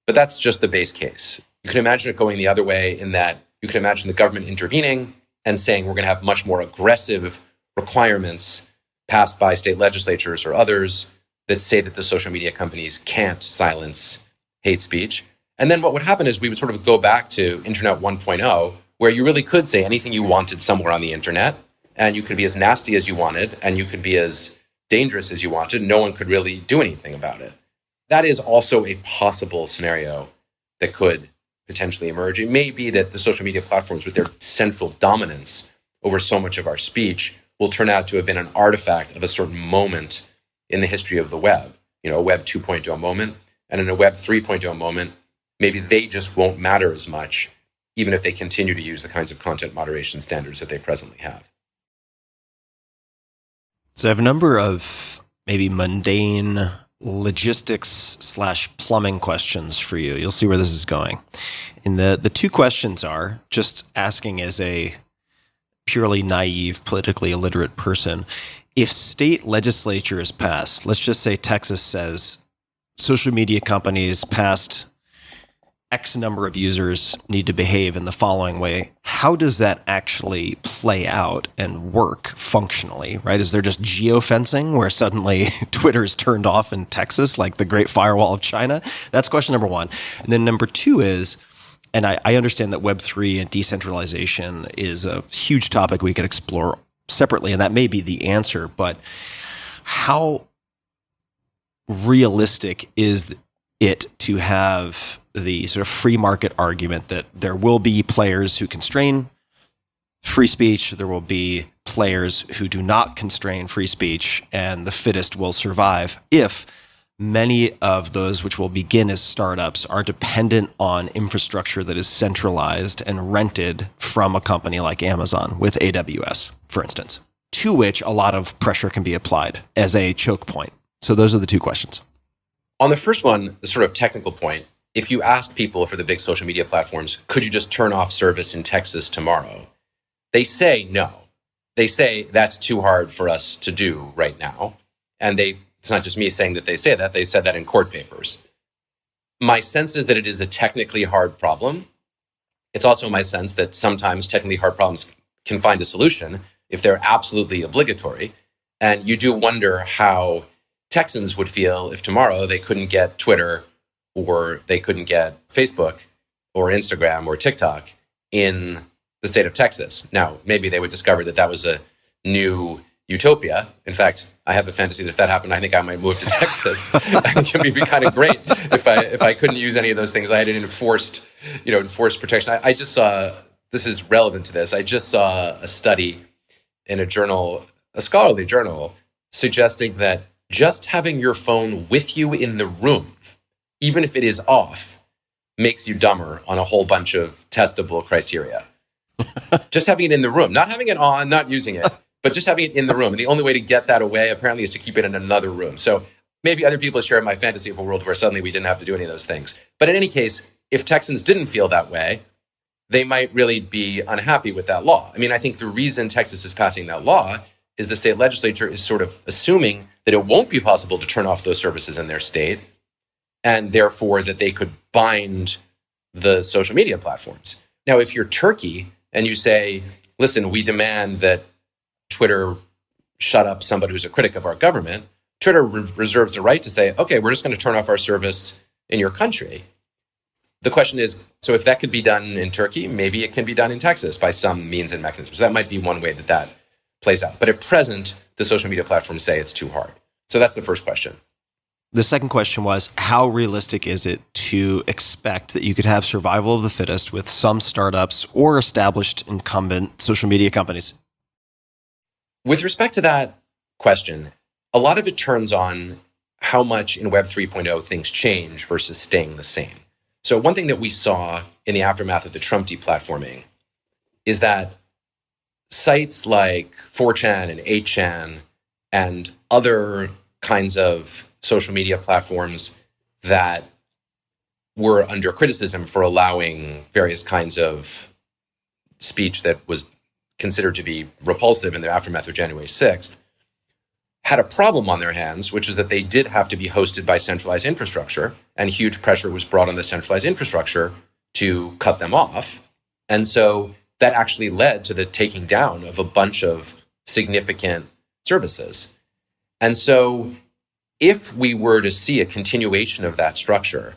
Speaker 5: But that's just the base case. You can imagine it going the other way in that you can imagine the government intervening and saying we're going to have much more aggressive requirements passed by state legislatures or others that say that the social media companies can't silence hate speech. And then what would happen is we would sort of go back to Internet 1.0, where you really could say anything you wanted somewhere on the internet, and you could be as nasty as you wanted, and you could be as dangerous as you wanted. No one could really do anything about it. That is also a possible scenario that could potentially emerge. It may be that the social media platforms, with their central dominance over so much of our speech, will turn out to have been an artifact of a certain moment in the history of the web, a Web 2.0 moment. And in a Web 3.0 moment, maybe they just won't matter as much, even if they continue to use the kinds of content moderation standards that they presently have.
Speaker 1: So I have a number of maybe mundane logistics/plumbing questions for you. You'll see where this is going. And the two questions are just asking as a purely naive, politically illiterate person, if state legislatures pass, let's just say Texas says social media companies past X number of users need to behave in the following way, how does that actually play out and work functionally, right? Is there just geofencing where suddenly Twitter is turned off in Texas, like the Great Firewall of China? That's question number one. And then number two is, and I understand that Web3 and decentralization is a huge topic we could explore separately, and that may be the answer, but how realistic is it to have the sort of free market argument that there will be players who constrain free speech, there will be players who do not constrain free speech, and the fittest will survive if many of those which will begin as startups are dependent on infrastructure that is centralized and rented from a company like Amazon with AWS, for instance, to which a lot of pressure can be applied as a choke point. So those are the two questions.
Speaker 5: On the first one, the sort of technical point, if you ask people for the big social media platforms, could you just turn off service in Texas tomorrow? They say no. They say that's too hard for us to do right now. And it's not just me saying that they say that, they said that in court papers. My sense is that it is a technically hard problem. It's also my sense that sometimes technically hard problems can find a solution if they're absolutely obligatory. And you do wonder how Texans would feel if tomorrow they couldn't get Twitter or they couldn't get Facebook or Instagram or TikTok in the state of Texas. Now, maybe they would discover that that was a new utopia. In fact, I have a fantasy that if that happened, I think I might move to Texas. I think it would be kind of great if I couldn't use any of those things. I had an enforced protection. I just saw, this is relevant to this, I just saw a study in a journal, a scholarly journal, suggesting that just having your phone with you in the room, even if it is off, makes you dumber on a whole bunch of testable criteria. Just having it in the room, not having it on, not using it, but just having it in the room. And the only way to get that away, apparently, is to keep it in another room. So maybe other people share my fantasy of a world where suddenly we didn't have to do any of those things. But in any case, if Texans didn't feel that way, they might really be unhappy with that law. I mean, I think the reason Texas is passing that law is the state legislature is sort of assuming that it won't be possible to turn off those services in their state, and therefore that they could bind the social media platforms. Now, if you're Turkey and you say, listen, we demand that Twitter shut up somebody who's a critic of our government, Twitter reserves the right to say, okay, we're just going to turn off our service in your country. The question is, so if that could be done in Turkey, maybe it can be done in Texas by some means and mechanisms. So that might be one way that that plays out. But at present, the social media platforms say it's too hard. So that's the first question.
Speaker 1: The second question was, how realistic is it to expect that you could have survival of the fittest with some startups or established incumbent social media companies?
Speaker 5: With respect to that question, a lot of it turns on how much in Web 3.0 things change versus staying the same. So one thing that we saw in the aftermath of the Trump deplatforming is that sites like 4chan and 8chan and other kinds of social media platforms that were under criticism for allowing various kinds of speech that was considered to be repulsive in the aftermath of January 6th, had a problem on their hands, which is that they did have to be hosted by centralized infrastructure, and huge pressure was brought on the centralized infrastructure to cut them off. And so that actually led to the taking down of a bunch of significant services. And so if we were to see a continuation of that structure,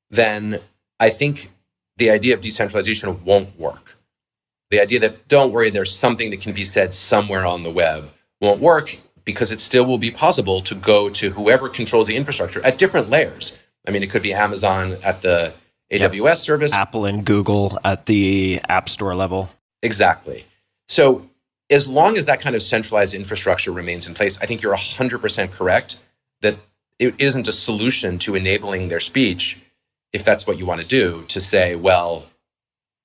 Speaker 5: then I think the idea of decentralization won't work. The idea that, don't worry, there's something that can be said somewhere on the web won't work, because it still will be possible to go to whoever controls the infrastructure at different layers. I mean, it could be Amazon at the AWS service.
Speaker 1: Apple and Google at the App Store level.
Speaker 5: Exactly. So as long as that kind of centralized infrastructure remains in place, I think you're 100% correct that it isn't a solution to enabling their speech, if that's what you want to do, to say, well,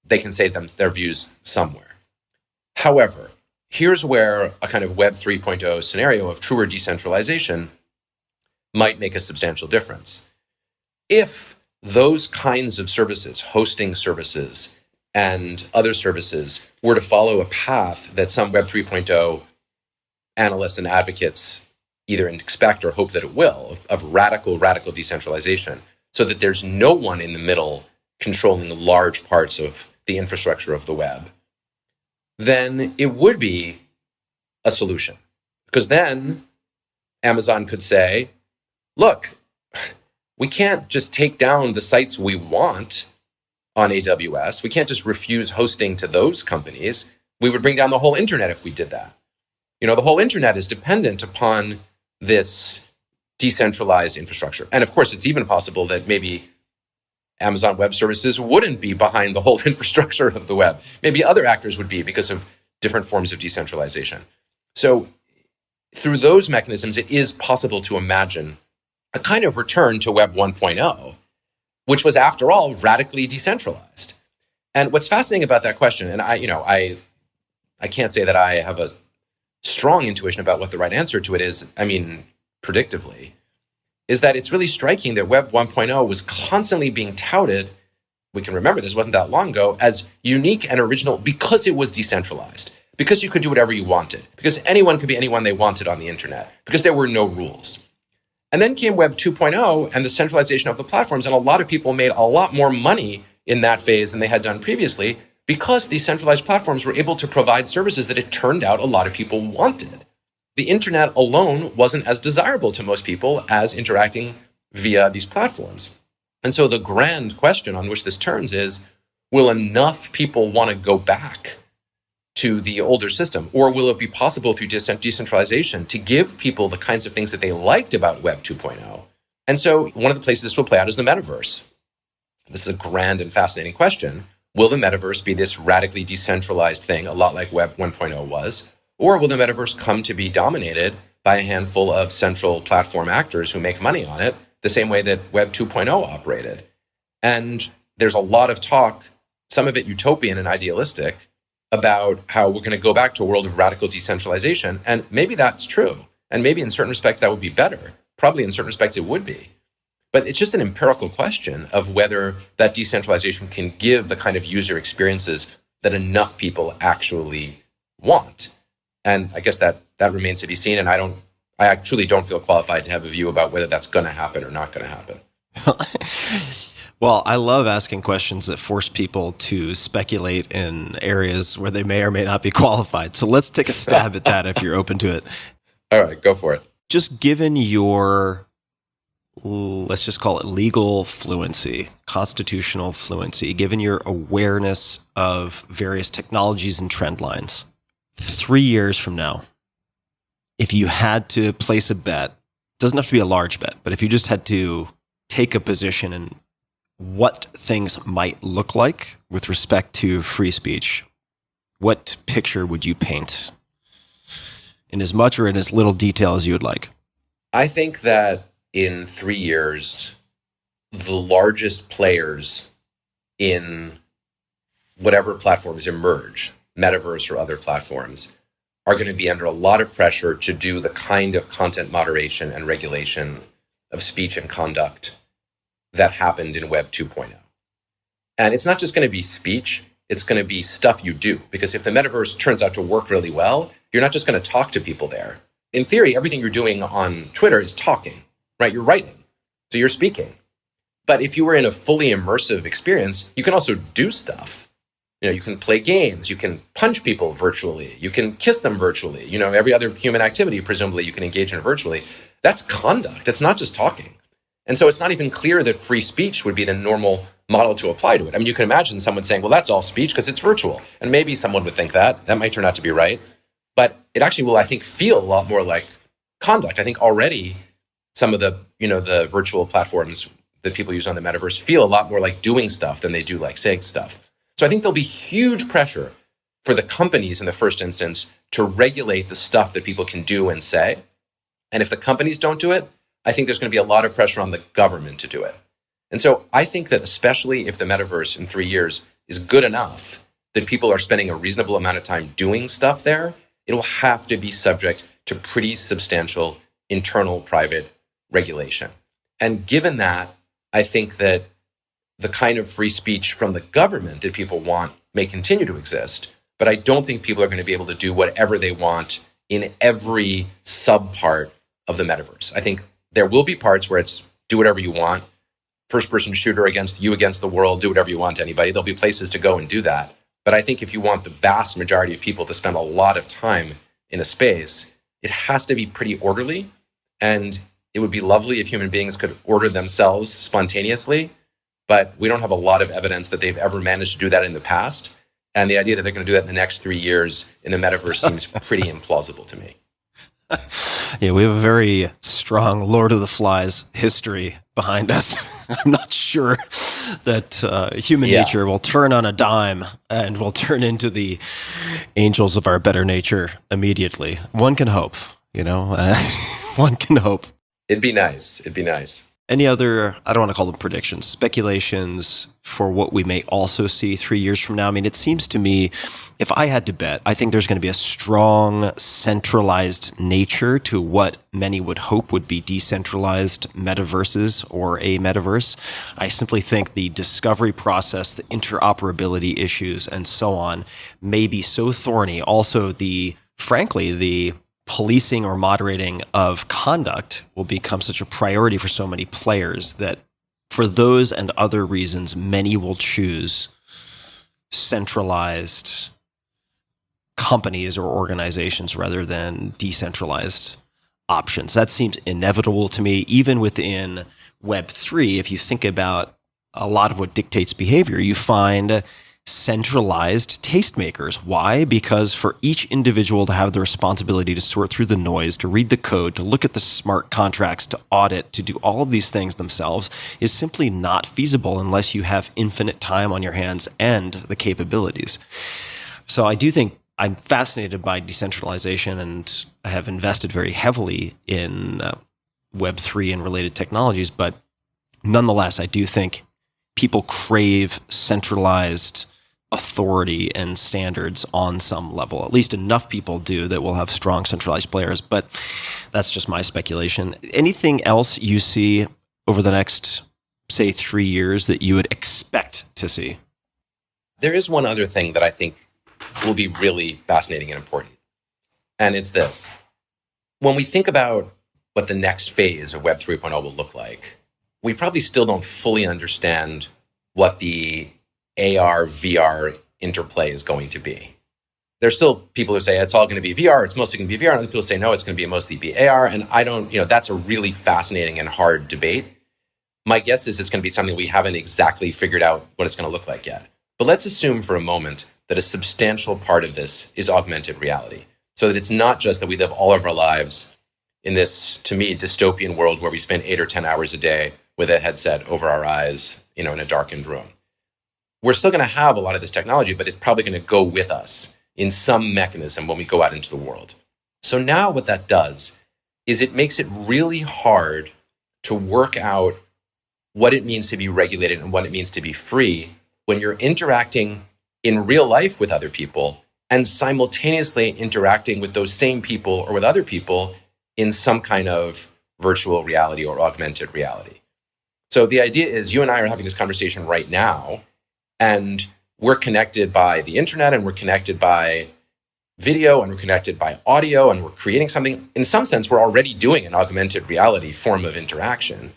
Speaker 5: they can say their views somewhere. However, here's where a kind of Web 3.0 scenario of truer decentralization might make a substantial difference. If those kinds of services, hosting services and other services, were to follow a path that some Web 3.0 analysts and advocates either expect or hope that it will, of radical decentralization, so that there's no one in the middle controlling large parts of the infrastructure of the web, then it would be a solution. Because then Amazon could say, look, we can't just take down the sites we want on AWS. We can't just refuse hosting to those companies. We would bring down the whole internet if we did that. You know, the whole internet is dependent upon this decentralized infrastructure. And of course, it's even possible that maybe Amazon Web Services wouldn't be behind the whole infrastructure of the web. Maybe other actors would be because of different forms of decentralization. So through those mechanisms, it is possible to imagine a kind of return to Web 1.0, which was, after all, radically decentralized. And what's fascinating about that question, and I can't say that I have a strong intuition about what the right answer to it is, I mean, predictively, is that it's really striking that Web 1.0 was constantly being touted, we can remember this wasn't that long ago, as unique and original because it was decentralized, because you could do whatever you wanted, because anyone could be anyone they wanted on the internet, because there were no rules. And then came Web 2.0 and the centralization of the platforms, and a lot of people made a lot more money in that phase than they had done previously because these centralized platforms were able to provide services that it turned out a lot of people wanted. The internet alone wasn't as desirable to most people as interacting via these platforms. And so the grand question on which this turns is, will enough people want to go back to the older system? Or will it be possible through decentralization to give people the kinds of things that they liked about Web 2.0? And so one of the places this will play out is the metaverse. This is a grand and fascinating question. Will the metaverse be this radically decentralized thing, a lot like Web 1.0 was? Or will the metaverse come to be dominated by a handful of central platform actors who make money on it, the same way that Web 2.0 operated? And there's a lot of talk, some of it utopian and idealistic, about how we're going to go back to a world of radical decentralization. And maybe that's true. And maybe in certain respects that would be better. Probably in certain respects it would be. But it's just an empirical question of whether that decentralization can give the kind of user experiences that enough people actually want. And I guess that remains to be seen. And I truly don't feel qualified to have a view about whether that's going to happen or not going to happen.
Speaker 1: Well, I love asking questions that force people to speculate in areas where they may or may not be qualified. So let's take a stab at that if you're open to it.
Speaker 5: All right, go for it.
Speaker 1: Just given your, let's just call it legal fluency, constitutional fluency, given your awareness of various technologies and trend lines, 3 years from now, if you had to place a bet, it doesn't have to be a large bet, but if you just had to take a position in what things might look like with respect to free speech, what picture would you paint in as much or in as little detail as you would like?
Speaker 5: I think that in 3 years, the largest players in whatever platforms emerge, metaverse or other platforms, are going to be under a lot of pressure to do the kind of content moderation and regulation of speech and conduct that happened in Web 2.0. And it's not just going to be speech, it's going to be stuff you do. Because if the metaverse turns out to work really well, you're not just going to talk to people there. In theory, everything you're doing on Twitter is talking, right? You're writing, so you're speaking. But if you were in a fully immersive experience, you can also do stuff. You can play games, you can punch people virtually, you can kiss them virtually. Every other human activity, presumably, you can engage in virtually. That's conduct. It's not just talking. And so it's not even clear that free speech would be the normal model to apply to it. I mean, you can imagine someone saying, well, that's all speech because it's virtual. And maybe someone would think that. That might turn out to be right. But it actually will, I think, feel a lot more like conduct. I think already some of the virtual platforms that people use on the metaverse feel a lot more like doing stuff than they do like saying stuff. So I think there'll be huge pressure for the companies in the first instance to regulate the stuff that people can do and say. And if the companies don't do it, I think there's going to be a lot of pressure on the government to do it. And so I think that especially if the metaverse in 3 years is good enough that people are spending a reasonable amount of time doing stuff there, it will have to be subject to pretty substantial internal private regulation. And given that, I think that the kind of free speech from the government that people want may continue to exist, but I don't think people are going to be able to do whatever they want in every subpart of the metaverse. I think there will be parts where it's do whatever you want, first-person shooter against the world, do whatever you want to anybody. There'll be places to go and do that. But I think if you want the vast majority of people to spend a lot of time in a space, it has to be pretty orderly. And it would be lovely if human beings could order themselves spontaneously. But we don't have a lot of evidence that they've ever managed to do that in the past. And the idea that they're going to do that in the next 3 years in the metaverse seems pretty implausible to me.
Speaker 1: Yeah, we have a very strong Lord of the Flies history behind us. I'm not sure that human nature will turn on a dime and will turn into the angels of our better nature immediately. One can hope, one can hope.
Speaker 5: It'd be nice.
Speaker 1: Any other, I don't want to call them predictions, speculations for what we may also see 3 years from now? I mean, it seems to me, if I had to bet, I think there's going to be a strong centralized nature to what many would hope would be decentralized metaverses or a metaverse. I simply think the discovery process, the interoperability issues, and so on may be so thorny. Also, frankly, the policing or moderating of conduct will become such a priority for so many players that for those and other reasons, many will choose centralized companies or organizations rather than decentralized options. That seems inevitable to me, even within Web3. If you think about a lot of what dictates behavior, you find centralized tastemakers. Why? Because for each individual to have the responsibility to sort through the noise, to read the code, to look at the smart contracts, to audit, to do all of these things themselves is simply not feasible unless you have infinite time on your hands and the capabilities. So I do think I'm fascinated by decentralization, and I have invested very heavily in Web3 and related technologies. But nonetheless, I do think people crave centralized authority and standards on some level. At least enough people do that will have strong centralized players. But that's just my speculation. Anything else you see over the next, say, 3 years that you would expect to see?
Speaker 5: There is one other thing that I think will be really fascinating and important. And it's this. When we think about what the next phase of Web 3.0 will look like, we probably still don't fully understand what the AR, VR interplay is going to be. There's still people who say it's all going to be VR, it's mostly going to be VR, and other people say no, it's going to be mostly be AR, and I don't, that's a really fascinating and hard debate. My guess is it's going to be something we haven't exactly figured out what it's going to look like yet. But let's assume for a moment that a substantial part of this is augmented reality, so that it's not just that we live all of our lives in this, to me, dystopian world where we spend 8 or 10 hours a day with a headset over our eyes, in a darkened room. We're still going to have a lot of this technology, but it's probably going to go with us in some mechanism when we go out into the world. So now what that does is it makes it really hard to work out what it means to be regulated and what it means to be free when you're interacting in real life with other people and simultaneously interacting with those same people or with other people in some kind of virtual reality or augmented reality. So the idea is you and I are having this conversation right now, and we're connected by the internet, and we're connected by video, and we're connected by audio, and we're creating something. In some sense, we're already doing an augmented reality form of interaction.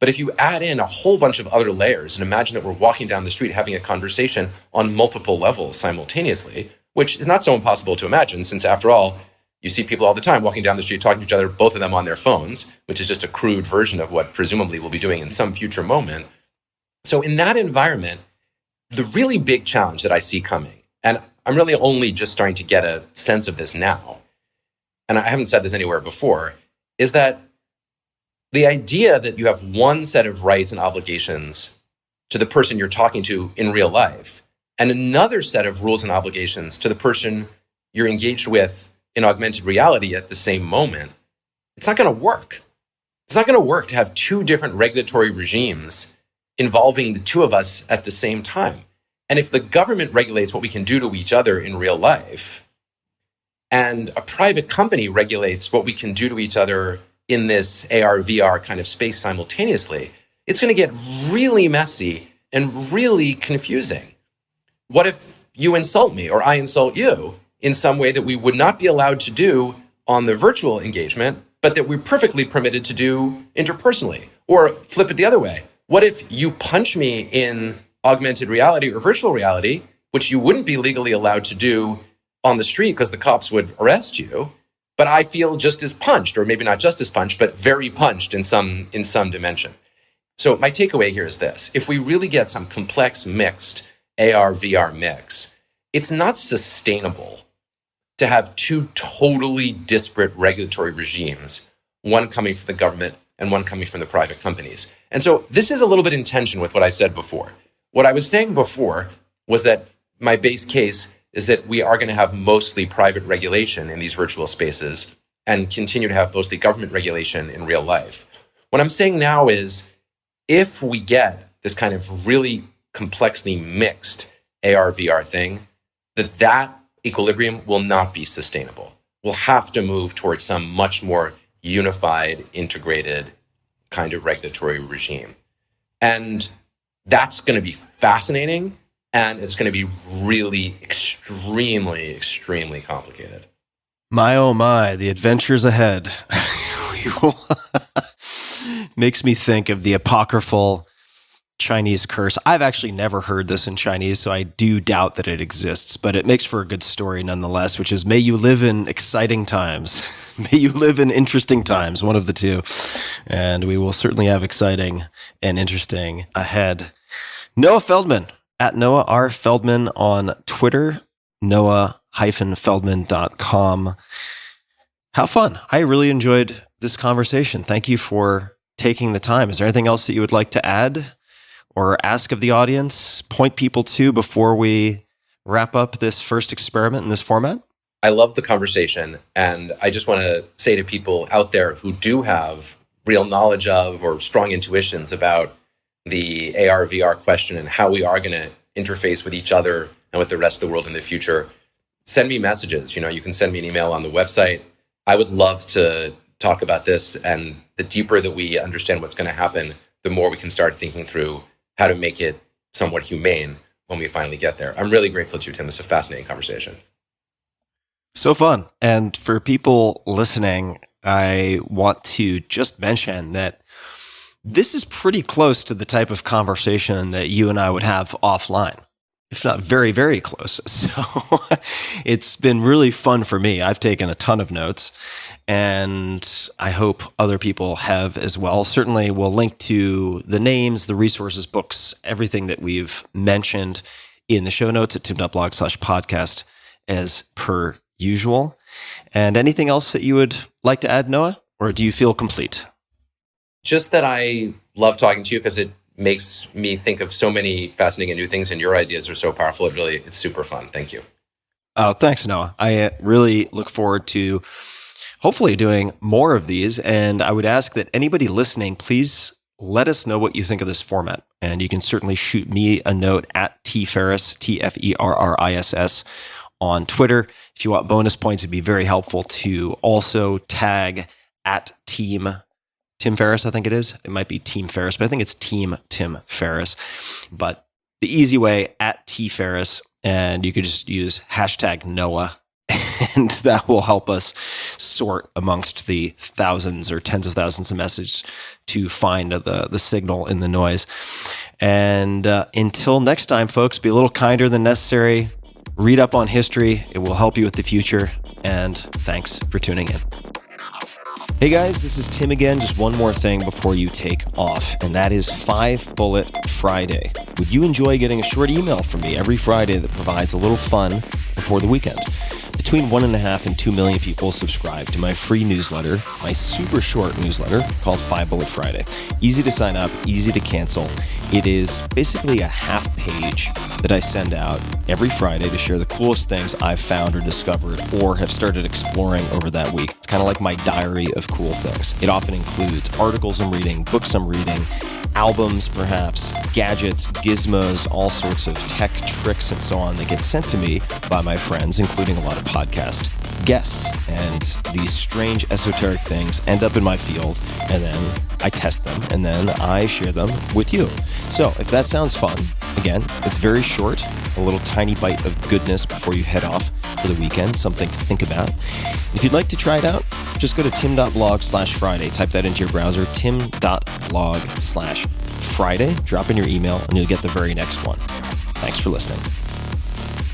Speaker 5: But if you add in a whole bunch of other layers and imagine that we're walking down the street having a conversation on multiple levels simultaneously, which is not so impossible to imagine, since after all, you see people all the time walking down the street talking to each other, both of them on their phones, which is just a crude version of what presumably we'll be doing in some future moment. So in that environment, the really big challenge that I see coming, and I'm really only just starting to get a sense of this now, and I haven't said this anywhere before, is that the idea that you have one set of rights and obligations to the person you're talking to in real life, and another set of rules and obligations to the person you're engaged with in augmented reality at the same moment, it's not going to work. It's not going to work to have two different regulatory regimes involving the two of us at the same time. And if the government regulates what we can do to each other in real life, and a private company regulates what we can do to each other in this AR, VR kind of space simultaneously, it's going to get really messy and really confusing. What if you insult me or I insult you in some way that we would not be allowed to do on the virtual engagement, but that we're perfectly permitted to do interpersonally? Or flip it the other way. What if you punch me in augmented reality or virtual reality, which you wouldn't be legally allowed to do on the street because the cops would arrest you, but I feel just as punched, or maybe not just as punched, but very punched in some dimension? So my takeaway here is this. If we really get some complex mixed AR, VR mix, it's not sustainable to have two totally disparate regulatory regimes, one coming from the government and one coming from the private companies. And so this is a little bit in tension with what I said before. What I was saying before was that my base case is that we are going to have mostly private regulation in these virtual spaces and continue to have mostly government regulation in real life. What I'm saying now is if we get this kind of really complexly mixed AR/VR thing, that equilibrium will not be sustainable. We'll have to move towards some much more unified, integrated kind of regulatory regime. And that's going to be fascinating, and it's going to be really extremely, extremely complicated.
Speaker 1: My oh my, the adventures ahead. Makes me think of the apocryphal Chinese curse. I've actually never heard this in Chinese, so I do doubt that it exists, but it makes for a good story nonetheless, which is, may you live in exciting times. May you live in interesting times, one of the two. And we will certainly have exciting and interesting ahead. Noah Feldman, at Noah R. Feldman on Twitter, noah-feldman.com. How fun. I really enjoyed this conversation. Thank you for taking the time. Is there anything else that you would like to add or ask of the audience, point people to before we wrap up this first experiment in this format?
Speaker 5: I love the conversation, and I just want to say to people out there who do have real knowledge of or strong intuitions about the AR/VR question and how we are going to interface with each other and with the rest of the world in the future, send me messages. You can send me an email on the website. I would love to talk about this, and the deeper that we understand what's going to happen, the more we can start thinking through how to make it somewhat humane when we finally get there. I'm really grateful to you, Tim. It's a fascinating conversation.
Speaker 1: So fun. And for people listening, I want to just mention that this is pretty close to the type of conversation that you and I would have offline, if not very, very close. So it's been really fun for me. I've taken a ton of notes, and I hope other people have as well. Certainly, we'll link to the names, the resources, books, everything that we've mentioned in the show notes at tim.blog/podcast as per usual. And anything else that you would like to add, Noah? Or do you feel complete?
Speaker 5: Just that I love talking to you because it makes me think of so many fascinating and new things, and your ideas are so powerful. It's super fun. Thank you.
Speaker 1: Oh, thanks, Noah. I really look forward to hopefully doing more of these. And I would ask that anybody listening, please let us know what you think of this format. And you can certainly shoot me a note at tferriss, TFERRISS, on Twitter. If you want bonus points, it'd be very helpful to also tag at Tim Ferriss, I think it is. It might be Team Ferriss, but I think it's Team Tim Ferriss. But the easy way, at tferriss, and you could just use hashtag Noah, and that will help us sort amongst the thousands or tens of thousands of messages to find the signal in the noise. And until next time, folks, be a little kinder than necessary. Read up on history. It will help you with the future. And thanks for tuning in. Hey guys, this is Tim again. Just one more thing before you take off, and that is 5 Bullet Friday. Would you enjoy getting a short email from me every Friday that provides a little fun before the weekend? Between 1.5 and 2 million people subscribe to my free newsletter, my super short newsletter called 5 Bullet Friday. Easy to sign up, easy to cancel. It is basically a half page that I send out every Friday to share the coolest things I've found or discovered or have started exploring over that week. It's kind of like my diary of cool things. It often includes articles I'm reading, books I'm reading, albums perhaps, gadgets, gizmos, all sorts of tech tricks and so on that get sent to me by my friends, including a lot of podcast guests. And these strange esoteric things end up in my field, and then I test them, and then I share them with you. So if that sounds fun, again, it's very short, a little tiny bite of goodness before you head off for the weekend, something to think about. If you'd like to try it out, just go to tim.blog/Friday. Type that into your browser, tim.blog/Friday. Drop in your email, and you'll get the very next one. Thanks for listening.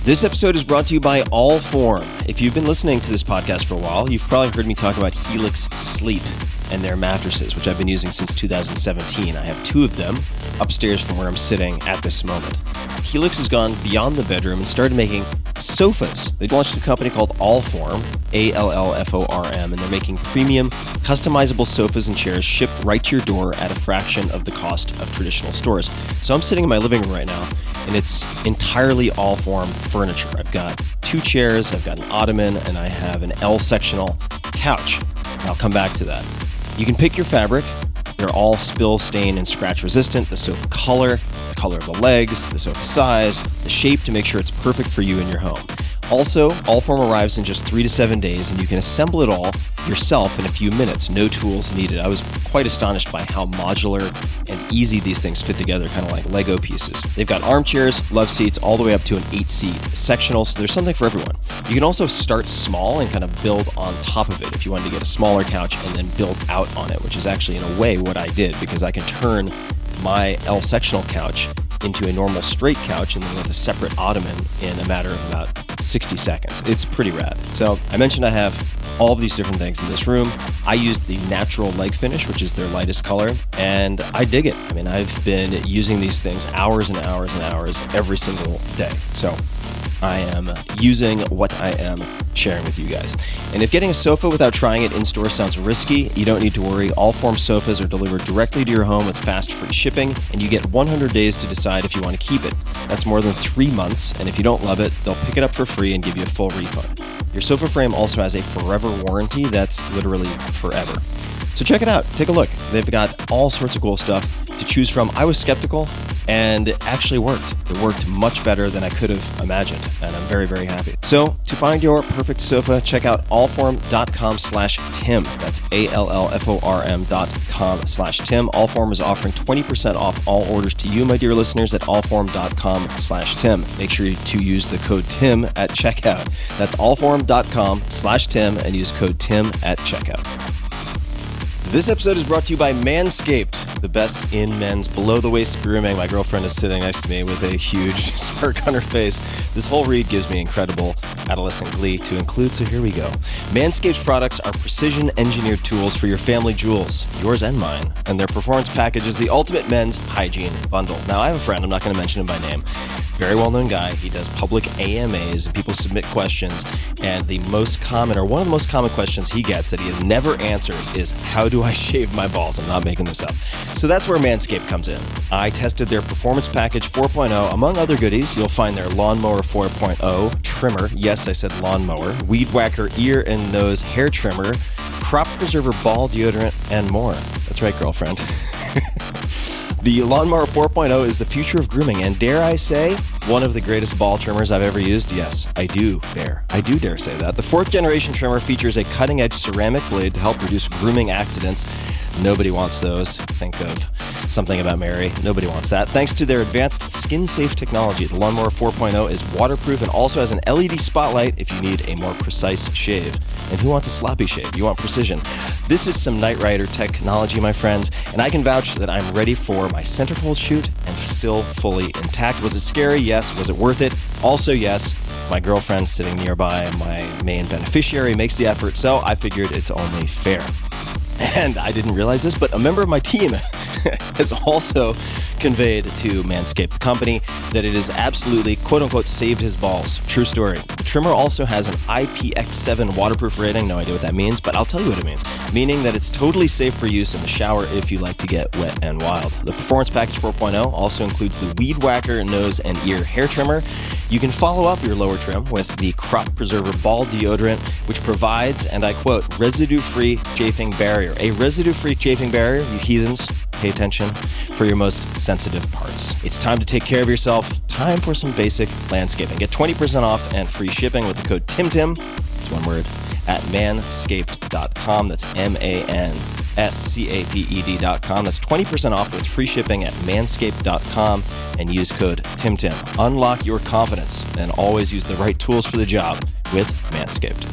Speaker 1: This episode is brought to you by Allform. If you've been listening to this podcast for a while, you've probably heard me talk about Helix Sleep and their mattresses, which I've been using since 2017. I have 2 of them upstairs from where I'm sitting at this moment. Helix has gone beyond the bedroom and started making sofas. They launched a company called Allform, ALLFORM, and they're making premium, customizable sofas and chairs shipped right to your door at a fraction of the cost of traditional stores. So I'm sitting in my living room right now, and it's entirely Allform furniture. I've got 2 chairs, I've got an ottoman, and I have an L-sectional couch. I'll come back to that. You can pick your fabric, They're all spill, stain, and scratch resistant. The sofa color, the color of the legs, the sofa size, the shape to make sure it's perfect for you and your home. Also, Allform arrives in just 3 to 7 days, and you can assemble it all yourself in a few minutes. No tools needed. I was quite astonished by how modular and easy these things fit together, kind of like Lego pieces. They've got armchairs, love seats, all the way up to an 8-seat sectional, so there's something for everyone. You can also start small and kind of build on top of it if you wanted to get a smaller couch and then build out on it, which is actually in a way what I did, because I can turn my L sectional couch into a normal straight couch and then with a separate ottoman in a matter of about 60 seconds. It's pretty rad. So I mentioned I have all of these different things in this room. I used the natural leg finish, which is their lightest color, and I dig it. I mean, I've been using these things hours and hours and hours every single day. So I am using what I am sharing with you guys. And if getting a sofa without trying it in-store sounds risky, you don't need to worry. Allform sofas are delivered directly to your home with fast free shipping, and you get 100 days to decide if you want to keep it. That's more than 3 months, and if you don't love it, they'll pick it up for free and give you a full refund. Your sofa frame also has a forever warranty that's literally forever. So check it out. Take a look. They've got all sorts of cool stuff to choose from. I was skeptical, and it actually worked. It worked much better than I could have imagined, and I'm very, very happy. So to find your perfect sofa, check out allform.com/Tim. That's allform.com/Tim. Allform is offering 20% off all orders to you, my dear listeners, at allform.com/Tim. Make sure to use the code TIM at checkout. That's allform.com/Tim and use code TIM at checkout. This episode is brought to you by Manscaped, the best in men's below-the-waist grooming. My girlfriend is sitting next to me with a huge smirk on her face. This whole read gives me incredible adolescent glee to include, so here we go. Manscaped's products are precision-engineered tools for your family jewels, yours and mine, and their performance package is the ultimate men's hygiene bundle. Now, I have a friend, I'm not going to mention him by name, very well-known guy. He does public AMAs, and people submit questions, and the most common, or one of the most common questions he gets that he has never answered is, how do I shave my balls? I'm not making this up. So that's where Manscaped comes in. I tested their Performance Package 4.0. Among other goodies, you'll find their Lawnmower 4.0 trimmer. Yes, I said lawnmower. Weed Whacker ear and nose hair trimmer, Crop Preserver ball deodorant, and more. That's right, girlfriend. The Lawnmower 4.0 is the future of grooming, and dare I say, one of the greatest ball trimmers I've ever used. Yes, I do dare say that. The 4th generation trimmer features a cutting-edge ceramic blade to help reduce grooming accidents. Nobody wants those. Think of Something About Mary. Nobody wants that. Thanks to their advanced skin-safe technology, the Lawnmower 4.0 is waterproof and also has an LED spotlight if you need a more precise shave. And who wants a sloppy shave? You want precision. This is some Knight Rider technology, my friends, and I can vouch that I'm ready for my centerfold shoot and still fully intact. Was it scary? Yes. Was it worth it? Also, yes. My girlfriend sitting nearby, my main beneficiary, makes the effort, so I figured it's only fair. And I didn't realize this, but a member of my team has also conveyed to Manscaped, the company, that it has absolutely, quote-unquote, saved his balls. True story. The trimmer also has an IPX7 waterproof rating. No idea what that means, but I'll tell you what it means. Meaning that it's totally safe for use in the shower if you like to get wet and wild. The Performance Package 4.0 also includes the Weed Whacker nose and ear hair trimmer. You can follow up your lower trim with the Crop Preserver ball deodorant, which provides, and I quote, residue-free chafing barrier. A residue-free chafing barrier, you heathens, pay attention, for your most sensitive parts. It's time to take care of yourself. Time for some basic landscaping. Get 20% off and free shipping with the code TIMTIM, it's one word, at manscaped.com. That's manscaped.com. That's 20% off with free shipping at manscaped.com and use code TIMTIM. Unlock your confidence and always use the right tools for the job with Manscaped.